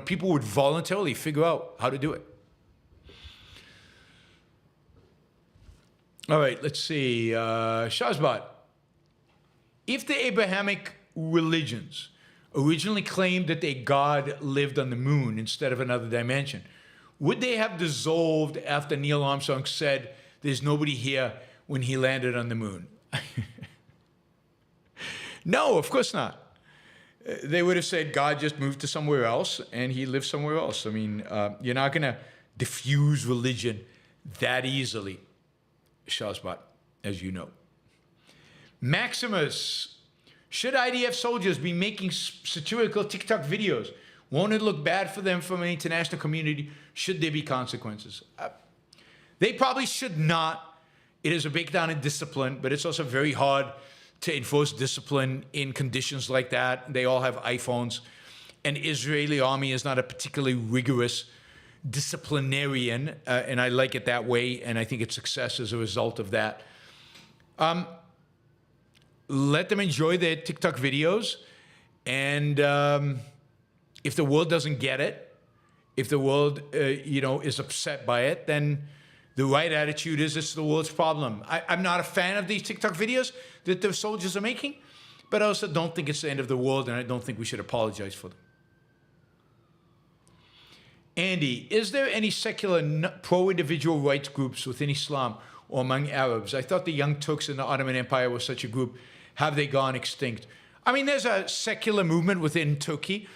People would voluntarily figure out how to do it. All right, let's see. Shazbot. If the Abrahamic religions originally claimed that their God lived on the moon instead of another dimension, would they have dissolved after Neil Armstrong said there's nobody here when he landed on the moon? No, of course not. They would have said God just moved to somewhere else and he lived somewhere else. I mean, you're not going to diffuse religion that easily, Shazbot, as you know. Maximus. Should IDF soldiers be making satirical TikTok videos? Won't it look bad for them from an international community? Should there be consequences? They probably should not. It is a breakdown in discipline, but it's also very hard to enforce discipline in conditions like that. They all have iPhones. And Israeli army is not a particularly rigorous disciplinarian, and I like it that way, and I think it's success as a result of that. Let them enjoy their TikTok videos, and if the world doesn't get it, if the world is upset by it, then the right attitude is it's the world's problem. I'm not a fan of these TikTok videos that the soldiers are making, but I also don't think it's the end of the world, and I don't think we should apologize for them. Andy, is there any secular pro-individual rights groups within Islam or among Arabs? I thought the Young Turks in the Ottoman Empire were such a group. Have they gone extinct? I mean, there's a secular movement within Turkey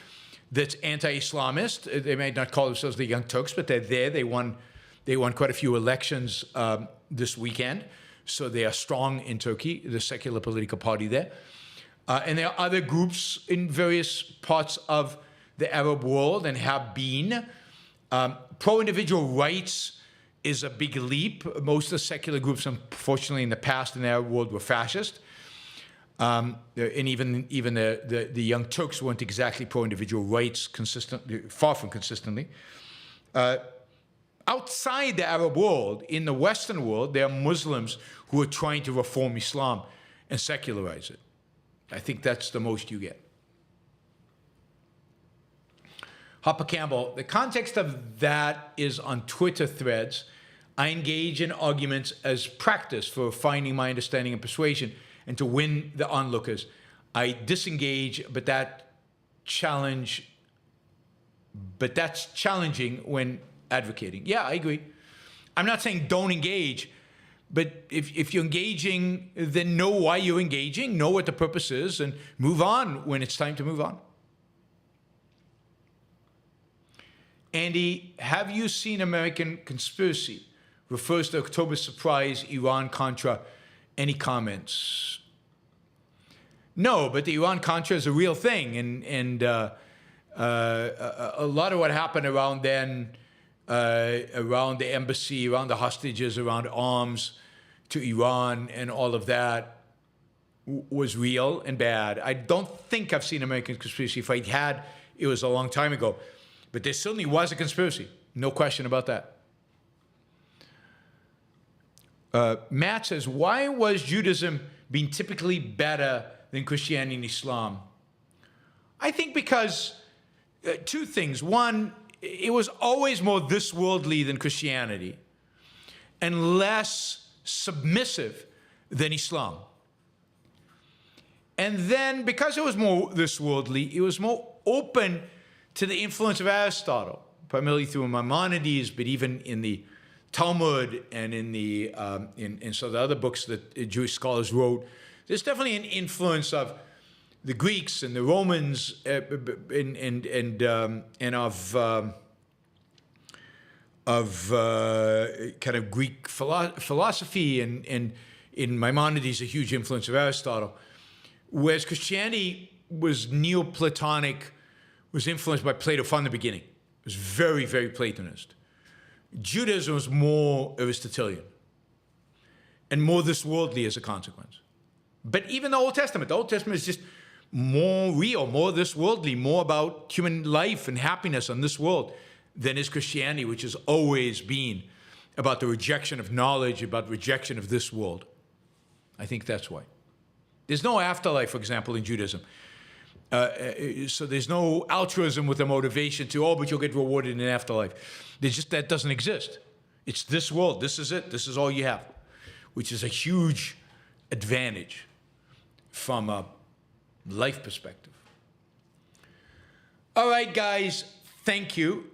that's anti-Islamist. They may not call themselves the Young Turks, but they're there. They won quite a few elections this weekend. So they are strong in Turkey, the secular political party there. And there are other groups in various parts of the Arab world and have been. Pro-individual rights is a big leap. Most of the secular groups, unfortunately, in the past in the Arab world were fascist. And even the Young Turks weren't exactly pro-individual rights, far from consistently. Outside outside the Arab world, in the Western world, there are Muslims who are trying to reform Islam and secularize it. I think that's the most you get. Hopper Campbell, the context of that is on Twitter threads. I engage in arguments as practice for refining my understanding and persuasion and to win the onlookers. I disengage, but that's challenging when advocating. Yeah, I agree. I'm not saying don't engage, but if you're engaging, then know why you're engaging, know what the purpose is, and move on when it's time to move on. Andy, have you seen American Conspiracy? Refers to October surprise, Iran-Contra. Any comments? No, but the Iran-Contra is a real thing, and a lot of what happened around then, around the embassy, around the hostages, around arms to Iran and all of that was real and bad. I don't think I've seen American Conspiracy. If I had, it was a long time ago. But there certainly was a conspiracy. No question about that. Matt says, why was Judaism being typically better than Christianity and Islam? I think because two things. One, it was always more this worldly than Christianity and less submissive than Islam. And then because it was more this worldly, it was more open to the influence of Aristotle, primarily through Maimonides, but even in the Talmud and in the in some of the other books that Jewish scholars wrote. There's definitely an influence of the Greeks and the Romans and of kind of Greek philosophy, and in Maimonides a huge influence of Aristotle, whereas Christianity was Neoplatonic, was influenced by Plato from the beginning. It was very, very Platonist. Judaism was more Aristotelian and more this worldly as a consequence. But even the Old Testament is just more real, more this worldly, more about human life and happiness on this world than is Christianity, which has always been about the rejection of knowledge, about rejection of this world. I think that's why. There's no afterlife, for example, in Judaism. So there's no altruism with a motivation to, oh, but you'll get rewarded in an afterlife. That doesn't exist. It's this world. This is it. This is all you have, which is a huge advantage from a life perspective. All right, guys, thank you.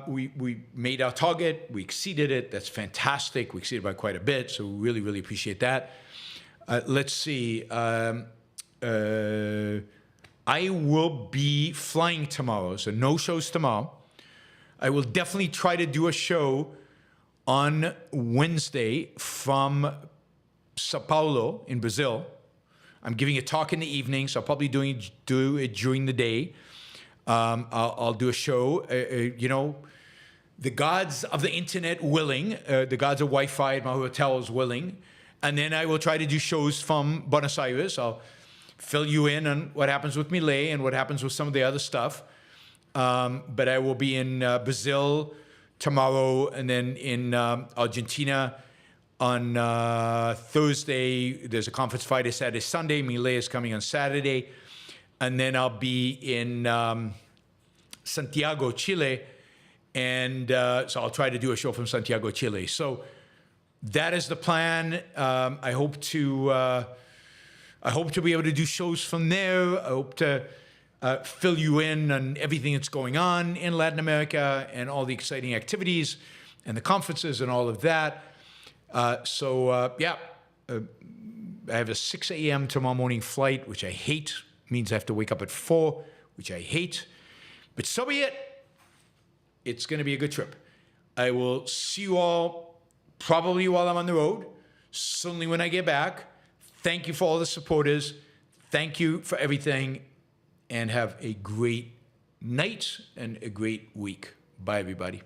We made our target. We exceeded it. That's fantastic. We exceeded by quite a bit, so we really, really appreciate that. Let's see. I will be flying tomorrow, so no shows tomorrow. I will definitely try to do a show on Wednesday from Sao Paulo in Brazil. I'm giving a talk in the evening, so I'll probably do it during the day. I'll do a show, you know, the gods of the internet willing, the gods of Wi-Fi at my hotel is willing, and then I will try to do shows from Buenos Aires. I'll fill you in on what happens with Milei and what happens with some of the other stuff. But I will be in Brazil tomorrow, and then in Argentina on Thursday. There's a conference Friday, Saturday, Sunday. Milei is coming on Saturday. And then I'll be in Santiago, Chile. And so I'll try to do a show from Santiago, Chile. So that is the plan. I hope to be able to do shows from there. I hope to fill you in on everything that's going on in Latin America and all the exciting activities and the conferences and all of that. Yeah, I have a 6 a.m. tomorrow morning flight, which I hate. Means I have to wake up at 4, which I hate. But so be it. It's going to be a good trip. I will see you all probably while I'm on the road, certainly when I get back. Thank you for all the supporters. Thank you for everything. And have a great night and a great week. Bye, everybody.